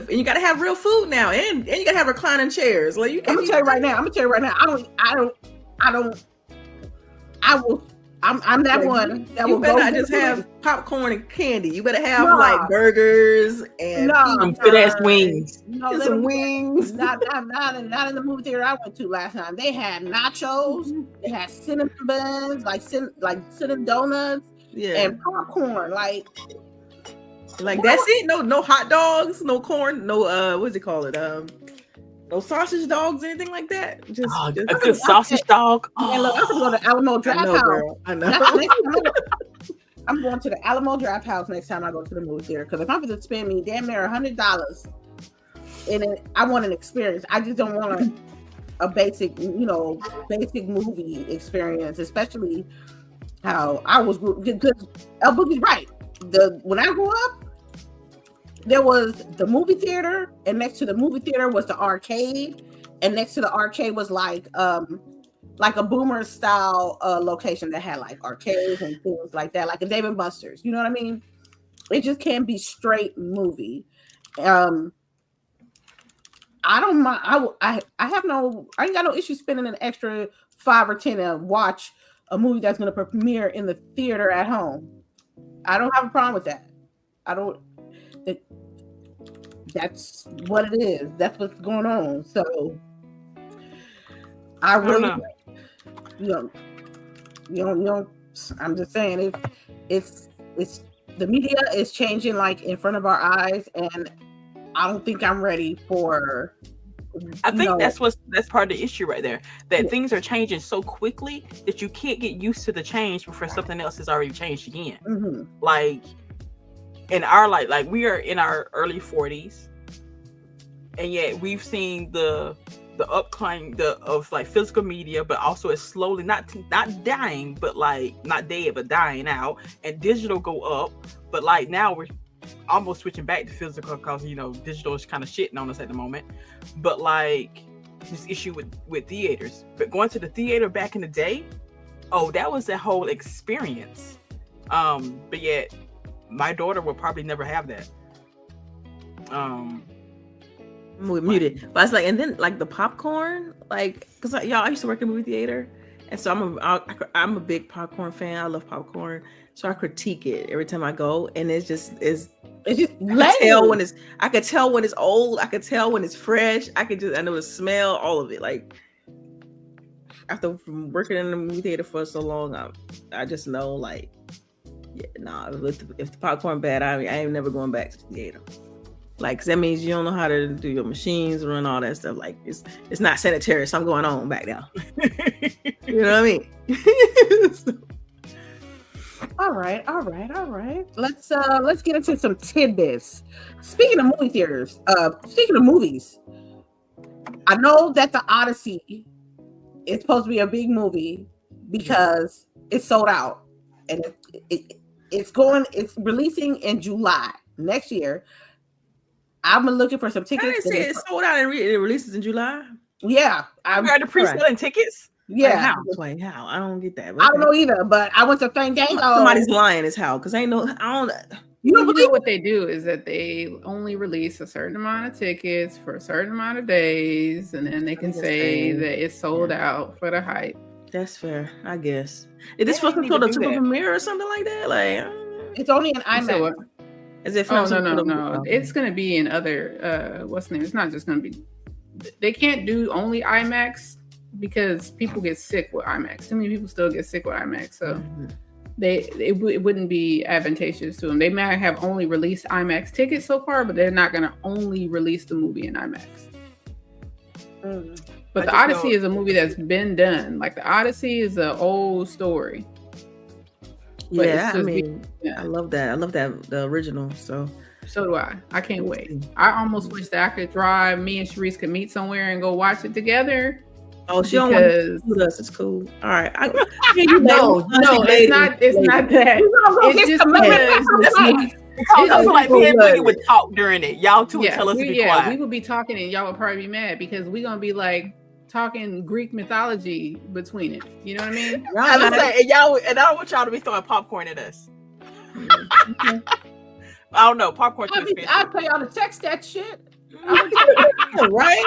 you gotta have real food now, and you gotta have reclining chairs. Like I'm gonna tell you right now. I'm that one that will better go not just have popcorn and candy. You better have like burgers and some good ass wings. Some wings. Not in the movie theater I went to last time. They had nachos. They had cinnamon buns, like cinnamon donuts, and popcorn. Like that's it. No hot dogs, no corn, no what's it called? No sausage dogs, anything like that. Just a good sausage dog. Yeah, look, I'm going to Alamo Draft House. I know. I'm going to the Alamo Draft House next time I go to the movie theater, because if I'm going to spend me damn near $100 in it, I want an experience. I just don't want a basic movie experience, especially how I was, because LBOOGIE's right. When I grew up, there was the movie theater, and next to the movie theater was the arcade, and next to the arcade was like a Boomer style location that had like arcades and things like that, like a Dave and Buster's. You know what I mean? It just can't be straight movie. I don't mind. I ain't got no issue spending an extra $5 or $10 to watch a movie that's going to premiere in the theater at home. I don't have a problem with that. That's what it is. That's what's going on. So I really, I'm just saying, it's the media is changing like in front of our eyes, and I don't think I'm ready for. I think that's part of the issue right there. That things are changing so quickly that you can't get used to the change before something else has already changed again. Like in our like we are in our early 40s, and yet we've seen the upclimb of like physical media, but also it's slowly not dying, but like not dead, but dying out, and digital go up. But like now we're almost switching back to physical because digital is kind of shitting on us at the moment. But like this issue with theaters, but going to the theater back in the day, that was a whole experience. But yet my daughter will probably never have that. Muted. But it's like, and then like the popcorn, like, because I used to work in a movie theater, and so I'm a big popcorn fan. I love popcorn, so I critique it every time I go, and it's just I could tell when it's old. I could tell when it's fresh. I know the smell, all of it. Like after working in the movie theater for so long, I just know like, if the popcorn bad, I ain't never going back to the theater. Like, 'cause that means you don't know how to do your machines, run all that stuff. Like it's not sanitary, so I'm going on back now. You know what I mean? All right. Let's get into some tidbits. Speaking of movie theaters, speaking of movies, I know that the Odyssey is supposed to be a big movie because it's sold out, and It's releasing in July next year. I'm looking for some I tickets. didn't see it sold out and it releases in July. Yeah, I'm the pre-selling tickets. Yeah, like how? I don't get that. I don't know either, but I went to Fandango. Somebody's lying is how, because I know I don't. You know what they do is that they only release a certain amount of tickets for a certain amount of days, and then they can say that it's sold out for the hype. That's fair, I guess. Is this supposed to go to the premiere or something like that? Like, it's only an IMAX. Is it? Oh no! It's going to be in other. What's the name? It's not just going to be. They can't do only IMAX because people get sick with IMAX. Too many people still get sick with IMAX, so it wouldn't be advantageous to them. They might have only released IMAX tickets so far, but they're not going to only release the movie in IMAX. But the Odyssey is a movie that's been done. Like the Odyssey is an old story. But I mean, I love that. I love that the original. So do I. I can't wait. I almost wish that I could drive. Me and CHAREECE could meet somewhere and go watch it together. Oh, she don't want to with us. It's cool. All right. No, it's not. It's not that. It's just because I feel like me and Boogie would talk during it. Y'all two would tell us to be quiet. We would be talking, and y'all would probably be mad because we're gonna be like talking Greek mythology between it. You know what I mean? And I don't want y'all to be throwing popcorn at us. I don't know. Popcorn too expensive. I'll tell y'all to text that shit. Right?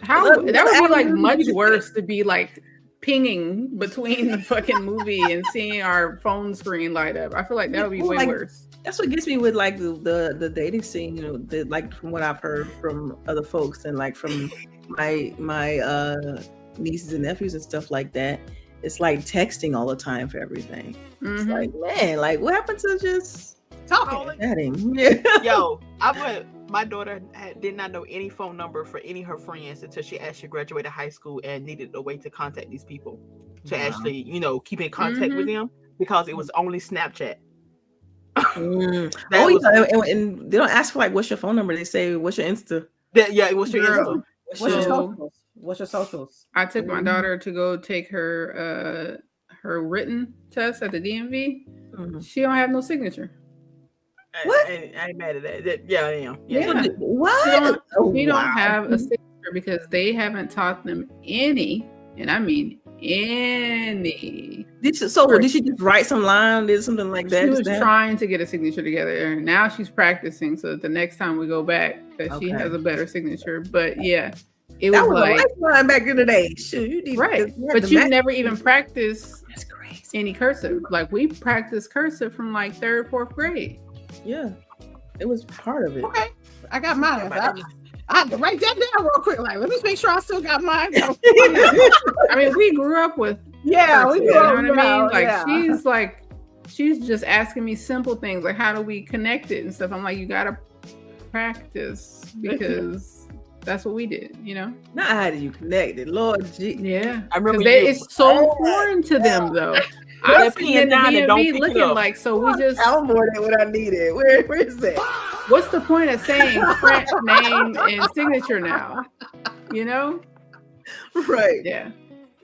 How that would be like much worse to be like pinging between the fucking movie and seeing our phone screen light up. I feel like that would be way worse. That's what gets me with like the dating scene, you know, like from what I've heard from other folks and like from my nieces and nephews and stuff like that. It's like texting all the time for everything. It's like, man, like what happened to just talking? Yo, my daughter did not know any phone number for any of her friends until she actually graduated high school and needed a way to contact these people to actually, you know, keep in contact with them because it was only Snapchat. And they don't ask for like what's your phone number. They say what's your Insta. What's your Insta? What's your socials? I took my daughter to go take her written test at the DMV. She don't have no signature. What? I ain't mad at that. Yeah, I am. Yeah. What? She don't have a signature because they haven't taught them any, and I mean any. Did she just write some line? Did something like that? She was trying to get a signature together. Now she's practicing so that the next time we go back, that she has a better signature. But yeah, it was like a lifeline back in the day. But you never even practiced any cursive. Like we practiced cursive from like 3rd, 4th grade. Yeah, it was part of it. Okay, I got mine. I had to write that down real quick. Like, let me make sure I still got mine. I mean, we grew up with. Yeah, we grew up. You know what I mean? Like, she's just asking me simple things like, how do we connect it and stuff. I'm like, you gotta practice because that's what we did. You know. Not how do you connect it, Lord G. Yeah, I remember it's so foreign to them though. I see in the DMV looking like, so we just. I'm more than what I needed. Where is it? What's the point of saying French name and signature now? You know? Right. Yeah.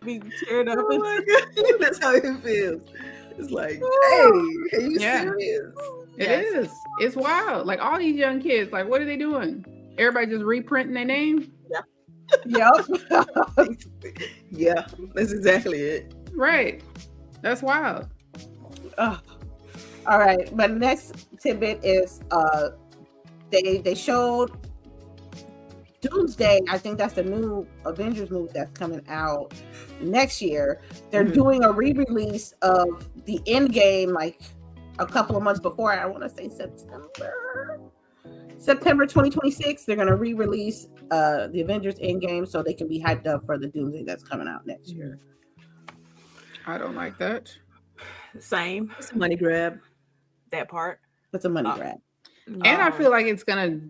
Be teared up. Oh my God. That's how it feels. It's like, hey, are you serious? It is. It's wild. Like all these young kids, like, what are they doing? Everybody just reprinting their name? Yeah. Yeah. That's exactly it. Right. That's wild. All right. My next tidbit is they showed Doomsday. I think that's the new Avengers movie that's coming out next year. They're doing a re-release of the Endgame like a couple of months before. I want to say September 2026. They're going to re-release the Avengers Endgame so they can be hyped up for the Doomsday that's coming out next year. I don't like that. Same. It's a money grab. That part. It's a money grab. And I feel like it's gonna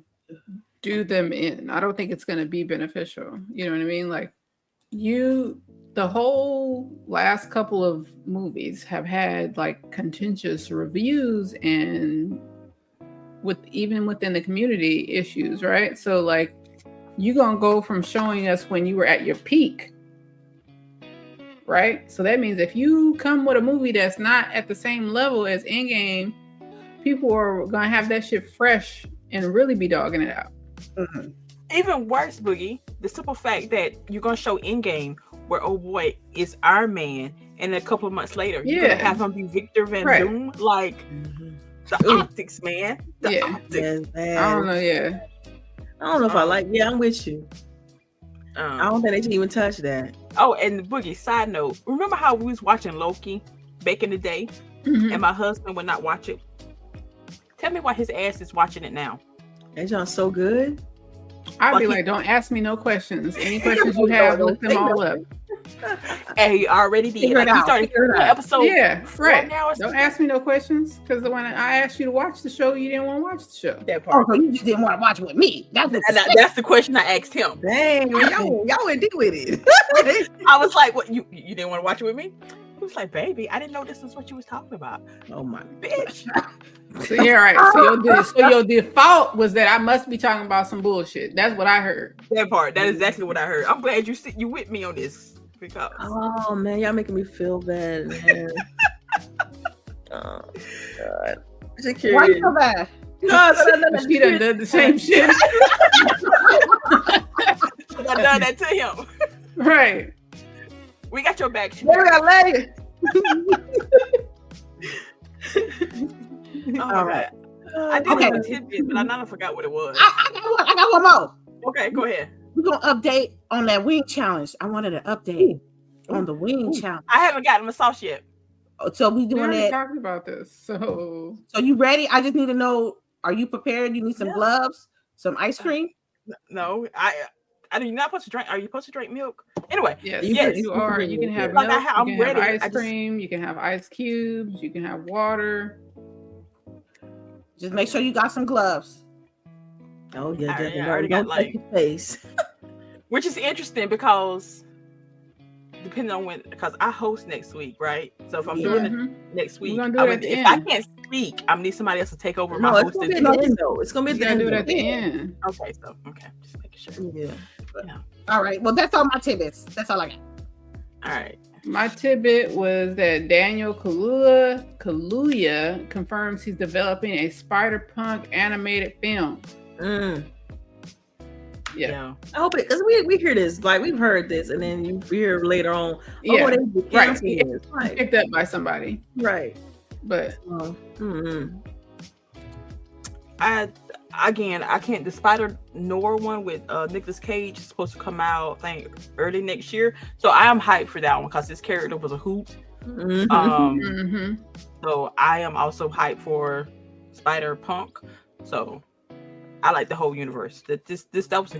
do them in. I don't think it's gonna be beneficial. You know what I mean? Like the whole last couple of movies have had like contentious reviews and even within the community issues, right? So like you gonna go from showing us when you were at your peak right? So that means if you come with a movie that's not at the same level as Endgame, people are gonna have that shit fresh and really be dogging it out. Mm-hmm. Even worse, Boogie, the simple fact that you're gonna show Endgame where old boy is Iron Man, and a couple of months later you're gonna have him be Victor Van Doom. Like the optics, man. The optics. Man. I don't know. Yeah, I don't know if I like. Yeah, I'm with you. I don't think they should even touch that. Oh, and Boogie, side note, remember how we was watching Loki back in the day, and my husband would not watch it? Tell me why his ass is watching it now. That sounds so good. I'd be like, don't ask me no questions. Any questions you have, look them all up. And he already did. Like, he started episode. Yeah, right. Now don't ask me no questions, because when I asked you to watch the show, you didn't want to watch the show. That part. Oh, so you just didn't want to watch it with me. That's the question I asked him. Dang, y'all went deep with it. I was like, "What? You didn't want to watch it with me?" He was like, "Baby, I didn't know this is what you was talking about." Oh my bitch. So yeah, right. So your default was that I must be talking about some bullshit. That's what I heard. That part. That's exactly what I heard. I'm glad you with me on this. Because... Oh man, y'all making me feel bad, man. Oh God. Why you so bad? No, she done did the same shit. I done that to him. Right. We got your back. Maybe I later. All right. I did have a tidbit, but I forgot what it was. I got one more. Okay, go ahead. We're gonna update on that wing challenge. I wanted an update on the wing challenge. I haven't gotten my sauce yet. So we doing that. Talking about this. So you ready? I just need to know. Are you prepared? You need some gloves, some ice cream. No, you're not supposed to drink. Are you supposed to drink milk? Anyway, yes, you are. You can have milk. You can have ice cream. You can have ice cubes. You can have water. Just make sure you got some gloves. Oh yeah, I already got like face. Which is interesting because depending on when, because I host next week, right? So if I'm doing it next week, if I can't speak, I need somebody else to take over my hosting. It's gonna be at the end. Do it at the end. Okay, just making sure. Yeah. All right. Well, that's all my tidbits. That's all I got. All right. My tidbit was that Daniel Kaluuya confirms he's developing a Spider-Punk animated film. Yeah. I hope it, because we hear this, like we've heard this, and then you hear later on, right. Picked up by somebody, right? But I can't. The Spider Noir one with Nicolas Cage is supposed to come out, I think, early next year. So I am hyped for that one because this character was a hoot. So I am also hyped for Spider-Punk. So I like the whole universe. That was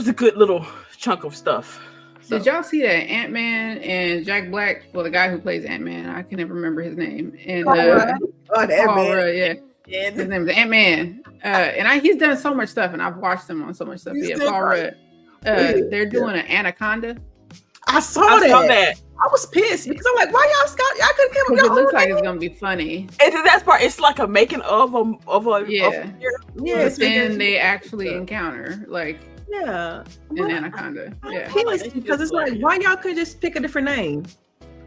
a good little chunk of stuff. So. Did y'all see that Ant-Man and Jack Black? Well, the guy who plays Ant-Man, I can never remember his name. And Ant-Man. Yeah, his name is Ant-Man. And he's done so much stuff, and I've watched him on so much stuff. Paul Rudd. They're doing an Anaconda. I saw that. I was pissed because I'm like, why y'all couldn't come up with it looks like it's gonna be funny. And that's part. It's like a making of a But then they actually encounter an anaconda. Yeah, because it's like, why y'all could just pick a different name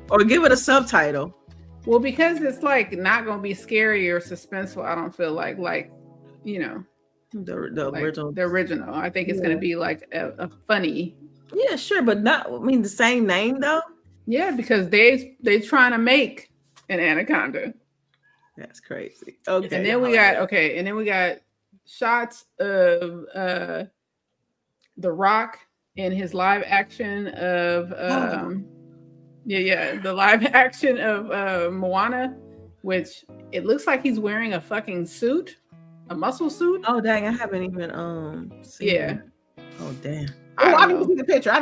or give it a subtitle? Well, because it's like not gonna be scary or suspenseful. I don't feel like the original. The original. I think it's gonna be like a funny. Yeah, sure, but the same name though. Yeah, because they trying to make an anaconda. That's crazy. Okay, and then we got shots of The Rock in his live action of the live action of Moana, which it looks like he's wearing a fucking suit, a muscle suit. Oh dang, I haven't even seen it. Oh damn. I need to see the picture. I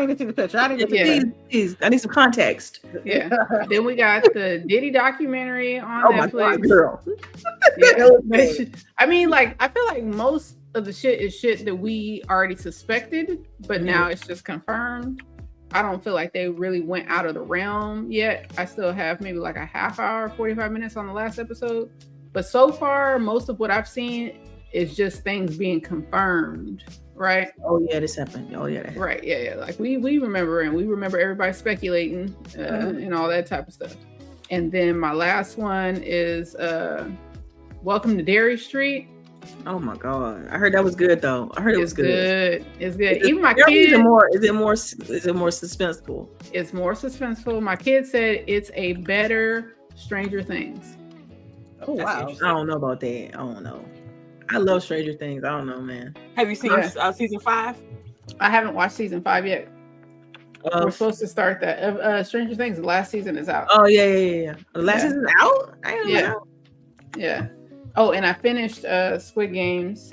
need some context. Yeah. Then we got the Diddy documentary on Netflix. My God, girl. I mean, I feel like most of the shit is shit that we already suspected, but now it's just confirmed. I don't feel like they really went out of the realm yet. I still have maybe like a half hour, 45 minutes on the last episode. But so far, most of what I've seen is just things being confirmed. right? Oh yeah, this happened. Oh yeah, that happened. Right. Yeah. Like we remember, and we remember everybody speculating and all that type of stuff. And then my last one is Welcome to Dairy Street. Oh my god, I heard that was good though. I heard it was good. It's good. Even my kids. Is it more suspenseful? It's more suspenseful. My kid said it's a better Stranger Things. Oh wow! I don't know about that. I don't know. I love Stranger Things. I don't know, man. Have you seen season 5? I haven't watched season 5 yet. We're supposed to start that. Stranger Things, the last season is out. Oh yeah. The last season is out? Yeah. Oh, and I finished Squid Games.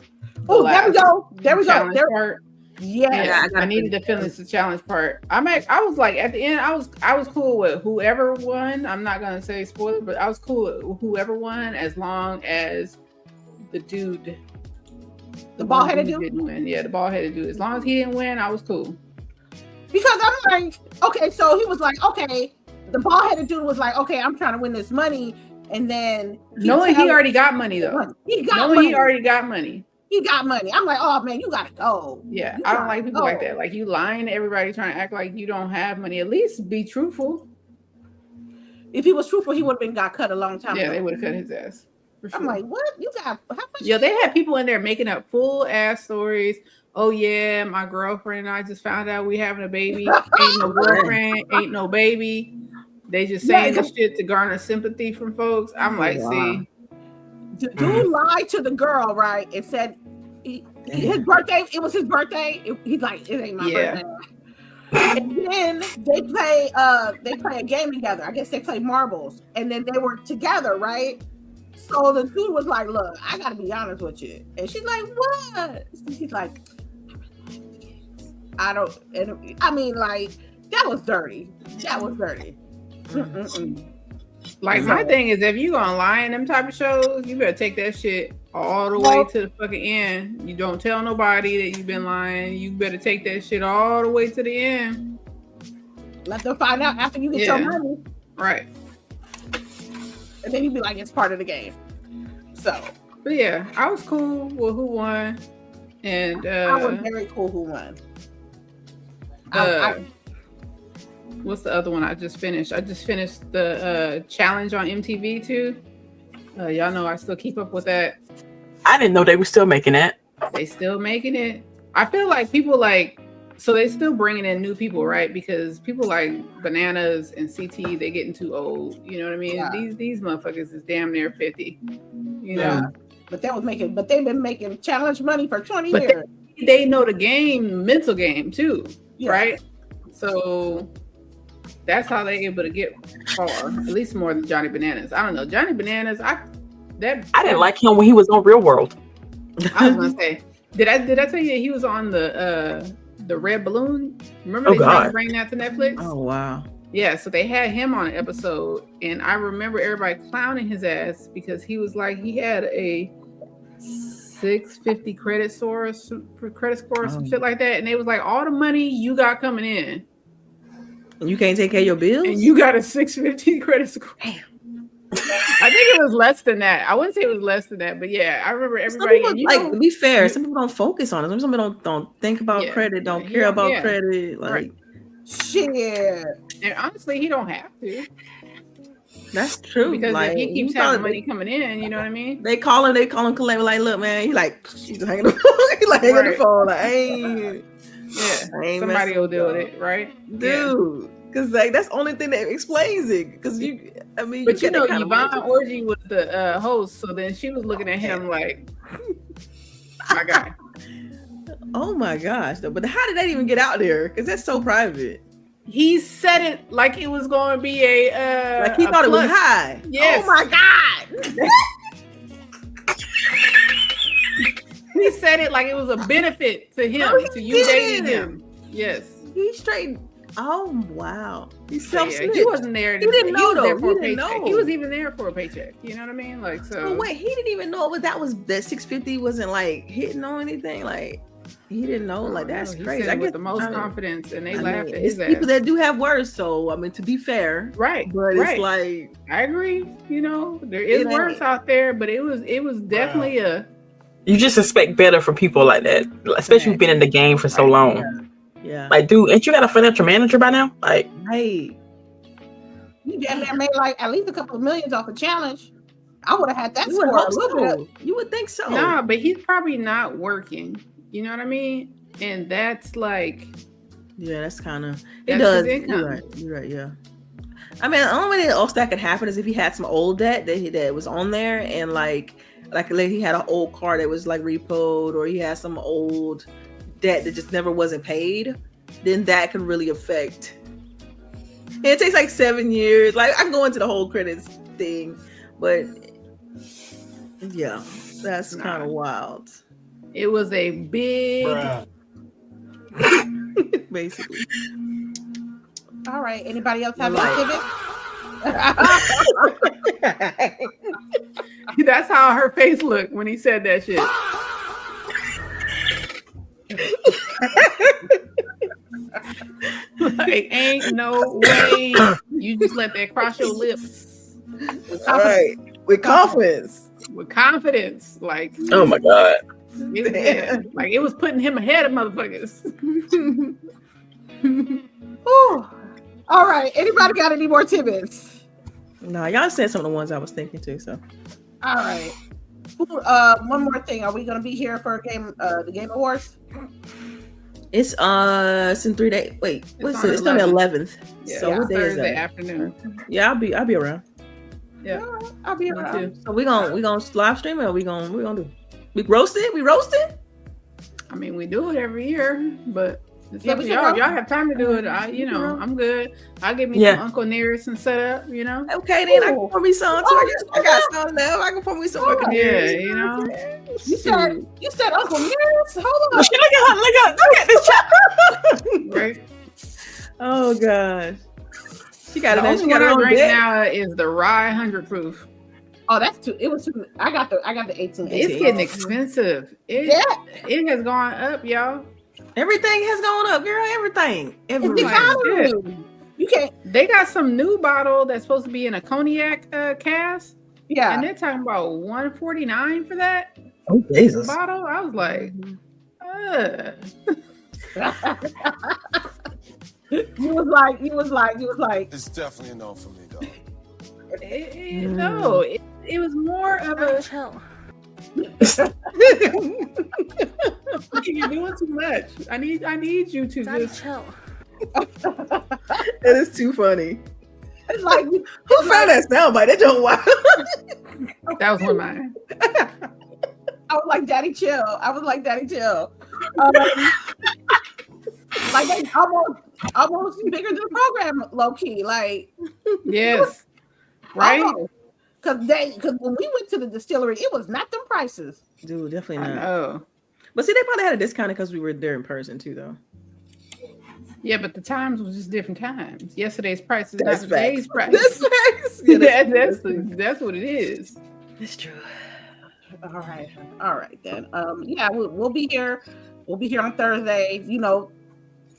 Oh, there we go. Part. Yes. I needed to finish the challenge part. I was like at the end, I was cool with whoever won. I'm not gonna say spoiler, but I was cool with whoever won as long as the dude, the bald-headed dude, didn't win. Yeah, the bald-headed dude. As long as he didn't win, I was cool. Because I'm like, okay, so he was like, okay, the bald-headed dude was like, okay, I'm trying to win this money, and then he already got money though. He already got money. He got money. I'm like, oh man, you gotta go. Yeah, I don't like people like that. Like you lying to everybody, trying to act like you don't have money. At least be truthful. If he was truthful, he would have been got cut a long time ago. Yeah, they would have cut his ass. Sure. I'm like, what? You got how much? Yeah, they had people in there making up full ass stories. Oh yeah, my girlfriend and I just found out we having a baby. Ain't no girlfriend, ain't no baby. They just saying this shit to garner sympathy from folks. I'm like, see. The dude lied to the girl, right? And said his birthday, it was his birthday. He's like, it ain't my birthday. And then they play a game together. I guess they play marbles. And then they were together, right? So the dude was like, look, I gotta be honest with you. And she's like, what? She's like, I don't, and I mean, like, that was dirty. Like, my thing is, if you gonna lie in them type of shows, you better take that shit all the way to the fucking end. You don't tell nobody that you've been lying. You better take that shit all the way to the end. Let them find out after you get your money. Right. And then you be like, it's part of the game. So. But yeah, I was cool with who won. And I was very cool who won. What's the other one I just finished? I just finished the challenge on MTV too. Y'all know I still keep up with that. I didn't know they were still making that. They still making it. I feel like people so they still bringing in new people, right? Because people like Bananas and CT, they getting too old. You know what I mean? Yeah. These motherfuckers is damn near 50. You know. But they've been making challenge money for 20 years. They know the game, mental game too, right? So that's how they're able to get far, at least more than Johnny Bananas. I don't know. Johnny Bananas, I didn't like him when he was on Real World. I was gonna say, did I tell you that he was on the Red Balloon? Remember they tried to bring that to Netflix? Oh wow. Yeah, so they had him on an episode, and I remember everybody clowning his ass because he was like he had a 650 credit score or some shit like that, and they was like, all the money you got coming in, and you can't take care of your bills, and you got a 650 credit score. Damn. I think it was less than that. I wouldn't say it was less than that, but yeah, I remember everybody. To be fair, some people don't focus on it. Some people don't think about credit, don't care about credit. Like, shit. And honestly, he don't have to. That's true. Because if he keeps having money coming in, you know what I mean? They call him collect, like, look, man, he like, she's hanging the phone. He like hanging the phone. Like, somebody will deal with it, right? Dude. Because like that's the only thing that explains it. Because but you know, Yvonne Orgy was the host, so then she was looking at him like, my guy. Oh my gosh! Though, but how did that even get out there? Because that's so private. He said it like it was going to be like he thought it was high. Yes. Oh my god! He said it like it was a benefit to him, to you dating him. Yes. He straight. Oh wow! He he wasn't there. He didn't know though. He didn't know. He was even there for a paycheck. You know what I mean? Like so. But wait, he didn't even know that 650 wasn't like hitting on anything. Like he didn't know. Like that's crazy. I get the most confidence, and they laughed at his ass. People that do have words. So I mean, to be fair, right? But it's like I agree. You know, there is words out there, but it was definitely a You just expect better from people like that, especially who've been in the game for so long. Yeah. Like, dude, ain't you got a financial manager by now? Like, hey, You damn near made like at least a couple of millions off the challenge. I would have had that you would score a hope little bit. so. You would think so. Nah, but he's probably not working. You know what I mean? And that's like, Yeah, that's kind of That's it. Does his income. You're right. Yeah. I mean, the only way that could happen is if he had some old debt that was on there, and like he had an old car that was like repoed, or he had some old debt that just never wasn't paid. Then that can really affect. And it takes like 7 years. Like I can go into the whole credits thing, but yeah, that's kind of wild. it was a big. Basically. All right. Anybody else have Right. any pivot? That's how her face looked when he said that shit. Like, ain't no way you just let that cross your lips All right, with confidence. with confidence. Like, oh my god. like it was putting him ahead of motherfuckers. Ooh. All right. Anybody got any more tidbits? Nah, y'all said some of the ones I was thinking too. So All right. One more thing. Are we gonna be here for the Game Awards? it's in 3 days. Wait, what's on it? It's on the 11th. Yeah, So what day is Thursday that? afternoon. Yeah, I'll be around. Yeah, I'll be me around. too. So we gonna live stream it, or we gonna do? We roast it. I mean, we do it every year, but it's Yeah, up we to can y'all. If roast y'all have time to do it, I'm good. I'll give me Yeah. some Uncle Nearest and set up, you know. Okay, then I Ooh. can pour me some too. I got some left. I can pour me some. Yeah, you know. You said Uncle Nearest? Hold on. Look at her. Look at this chat. Right. Oh gosh, she got The it. only She one got it I on drink deck. now is the rye 100 proof. Oh, that's too. It was too. I got the 18. It's getting expensive. It has gone up, y'all. Everything has gone up, girl. Everything. It's Everything. economy. You can't. They got some new bottle that's supposed to be in a cognac cask, Yeah. and they're talking about $149 for that Oh Jesus. bottle. I was like, You was like. It's definitely a no for me, though. no, it was more of a. You're doing too much. I need you to just. That is too funny. It's like Who found that soundbite? That don't wild. That was one of mine. I was like Daddy Chill. Like they almost bigger than the program, low key. Like Yes. Right? Because when we went to the distillery, it was not them prices. Dude, definitely I not. know. But see, they probably had a discount because we were there in person too, though. Yeah, but the times was just different times. Yesterday's price is That's not today's price. That's facts. Yeah, That's what it is. That's true. All right then. Yeah, we'll be here. We'll be here on Thursday. You know,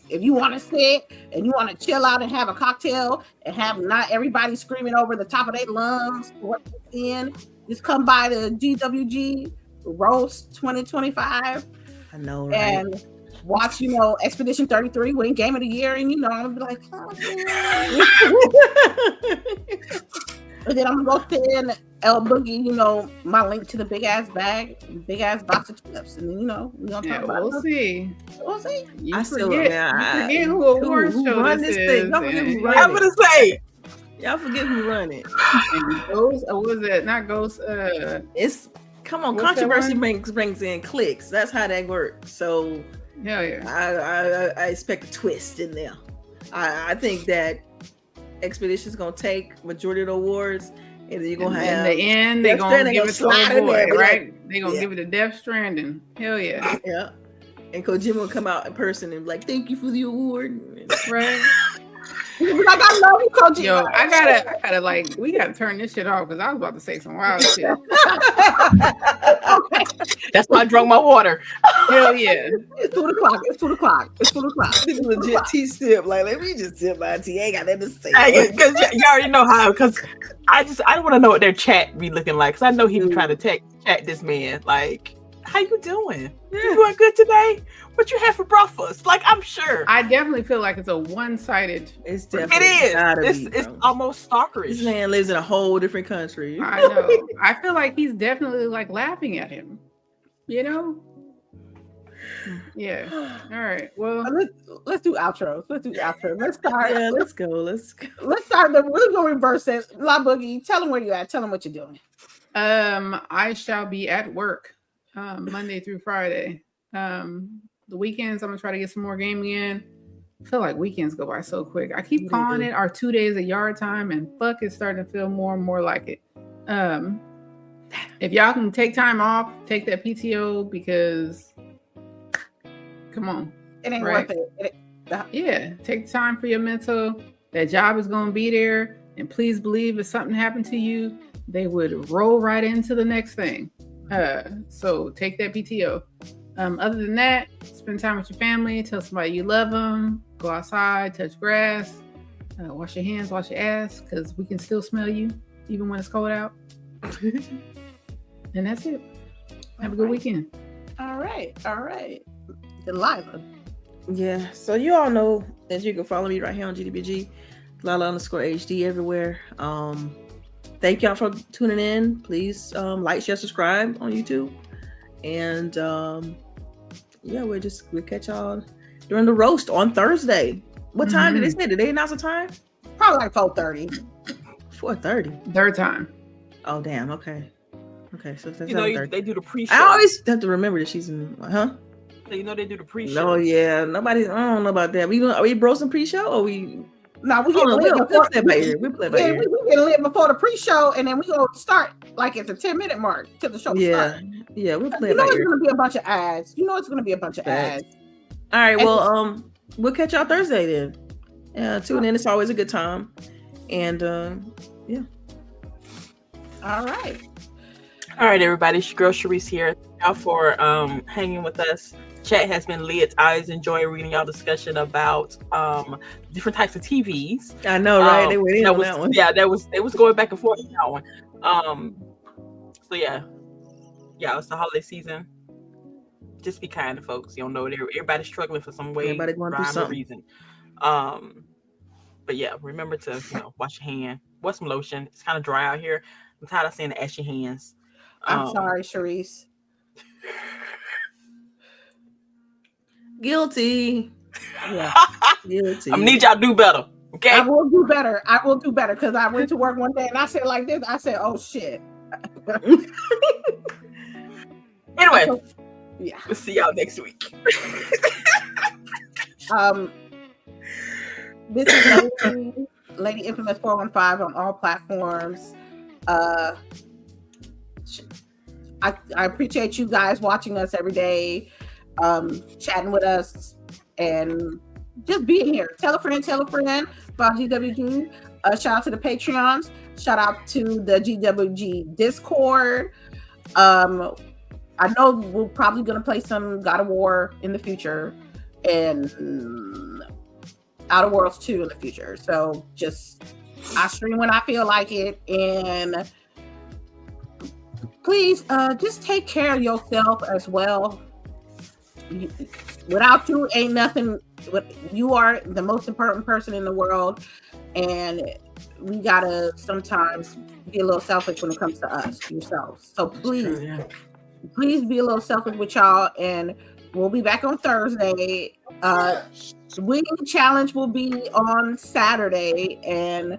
if you want to sit and you want to chill out and have a cocktail and have not everybody screaming over the top of their lungs for what's in, just come by the GWG Roast 2025 I know, right? and watch, Expedition 33 win Game of the Year, and I'm gonna be like, oh, and then I'm gonna go send LBOOGIE, my link to the big ass box of chips, and then we're gonna talk about We'll see. We'll see. You I still forget who awards show run this this thing. is, Don't forget and- who run I'm gonna say. Y'all forget who run it. and Ghost, what was it? Not Ghost. It's come on. What's that Controversy one? brings in clicks. That's how that works. So Hell yeah. I expect a twist in there. I think that Expedition's gonna take majority of the awards, and then you're gonna In have the end, they're Death gonna Stranding give gonna it to slide the in there, boy, be like, right? They're gonna yeah. give it to Death Stranding. Hell yeah. yeah. And Kojima will come out in person and be like, "Thank you for the award." Right. Like, I love you, Coach. Yo, I gotta we gotta turn this shit off because I was about to say some wild shit. That's why I drunk my water. Hell yeah. It's 2 o'clock. It's 2 o'clock. This is legit tea sip. Like, let me just sip my tea. I ain't got nothing to say. Because you already know how. Because I don't want to know what their chat be looking like. Because I know he be trying to chat this man. Like, how you doing? You doing good today? What you have for breakfast? Like, I'm sure. I definitely feel like it's a one-sided. It's definitely It's almost stalkerish. This man lives in a whole different country. I know. I feel like he's definitely like laughing at him. You know? Yeah. All right. Well, let's do outros. Let's start. Yeah, let's go. Let's start. We're gonna reverse it. LBOOGIE, tell them where you at. Tell them what you're doing. I shall be at work Monday through Friday. The weekends, I'm gonna try to get some more gaming in. I feel like weekends go by so quick. I keep calling it our 2 days of yard time, and fuck, it's starting to feel more and more like it. If y'all can take time off, take that PTO, because come on, it ain't worth it. Yeah, take time for your mental. That job is gonna be there, and please believe if something happened to you, they would roll right into the next thing. So take that PTO. Other than that, spend time with your family, tell somebody you love them, go outside, touch grass, wash your hands, wash your ass, because we can still smell you even when it's cold out. And that's it. Have a good weekend. All right. Delilah. Yeah, so you all know that you can follow me right here on GDBG, Lala_HD everywhere. Thank y'all for tuning in. Please like, share, subscribe on YouTube. And yeah, we'll catch y'all during the roast on Thursday. What time did they say? Did they announce a time? Probably like 4:30. 4:30. Third time. Oh damn. Okay. So that's they do the pre-show. I always have to remember that she's in. So they do the pre-show. No, yeah. Nobody. I don't know about that. Are we bro some pre-show or we? No, we play by ear. We get a lit before the pre-show, and then we gonna start like at the 10-minute mark till the show starts. Yeah, we play. It's gonna be a bunch of ads. All right. Well, we'll catch y'all Thursday then. Yeah, tune in. It's always a good time. And yeah. All right, everybody. It's your girl CHAREECE here. Thank y'all for hanging with us. Chat has been lit. I always enjoy reading y'all discussion about different types of TVs. I know, right? They were in on that one. Yeah, it was going back and forth on that one. So yeah, it's the holiday season. Just be kind to folks. You don't know, everybody's struggling for some way, everybody going through some reason. But yeah, remember to wash your hand, wear some lotion. It's kind of dry out here. I'm tired of saying to ash your hands. I'm sorry, CHAREECE. Guilty. Yeah. Guilty. I need y'all to do better. Okay. I will do better because I went to work one day and I said like this. I said, "Oh shit." Anyway, yeah. We'll see y'all next week. This is Lady Infamous 415 on all platforms. I appreciate you guys watching us every day. Chatting with us and just being here. Tell a friend about GWG. Shout out to the Patreons. Shout out to the GWG Discord. I know we're probably going to play some God of War in the future and Outer Worlds 2 in the future. So I stream when I feel like it. And please just take care of yourself as well. Without you ain't nothing. You are the most important person in the world, and we gotta sometimes be a little selfish when it comes to us yourselves. So please be a little selfish with y'all, and we'll be back on Thursday. Wing challenge will be on Saturday, and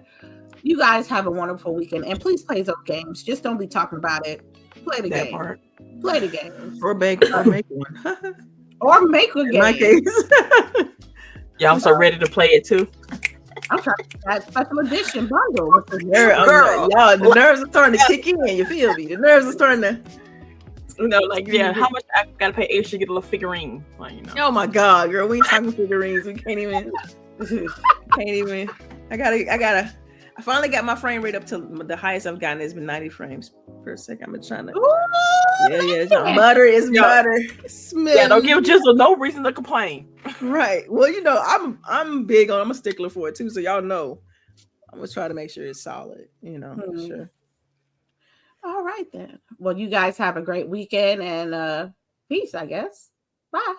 you guys have a wonderful weekend. And please play those games. Just don't be talking about it. Play the game. Play the game. Or make one. Or make a game. In my case. Y'all so ready to play it too? I'm trying to get that special edition bundle. Y'all, the nerves are starting to kick in. You feel me? The nerves are starting to. How much I gotta pay extra to get a little figurine? Oh my god, girl, we ain't talking figurines. We can't even. I finally got my frame rate up to the highest I've gotten. It's been 90 frames per second. I've been trying to. Ooh, butter is butter. Yeah, don't give Jizzle no reason to complain. Right. Well, I'm big on. I'm a stickler for it too. So y'all know, I'm gonna try to make sure it's solid. For sure. All right then. Well, you guys have a great weekend and peace, I guess. Bye.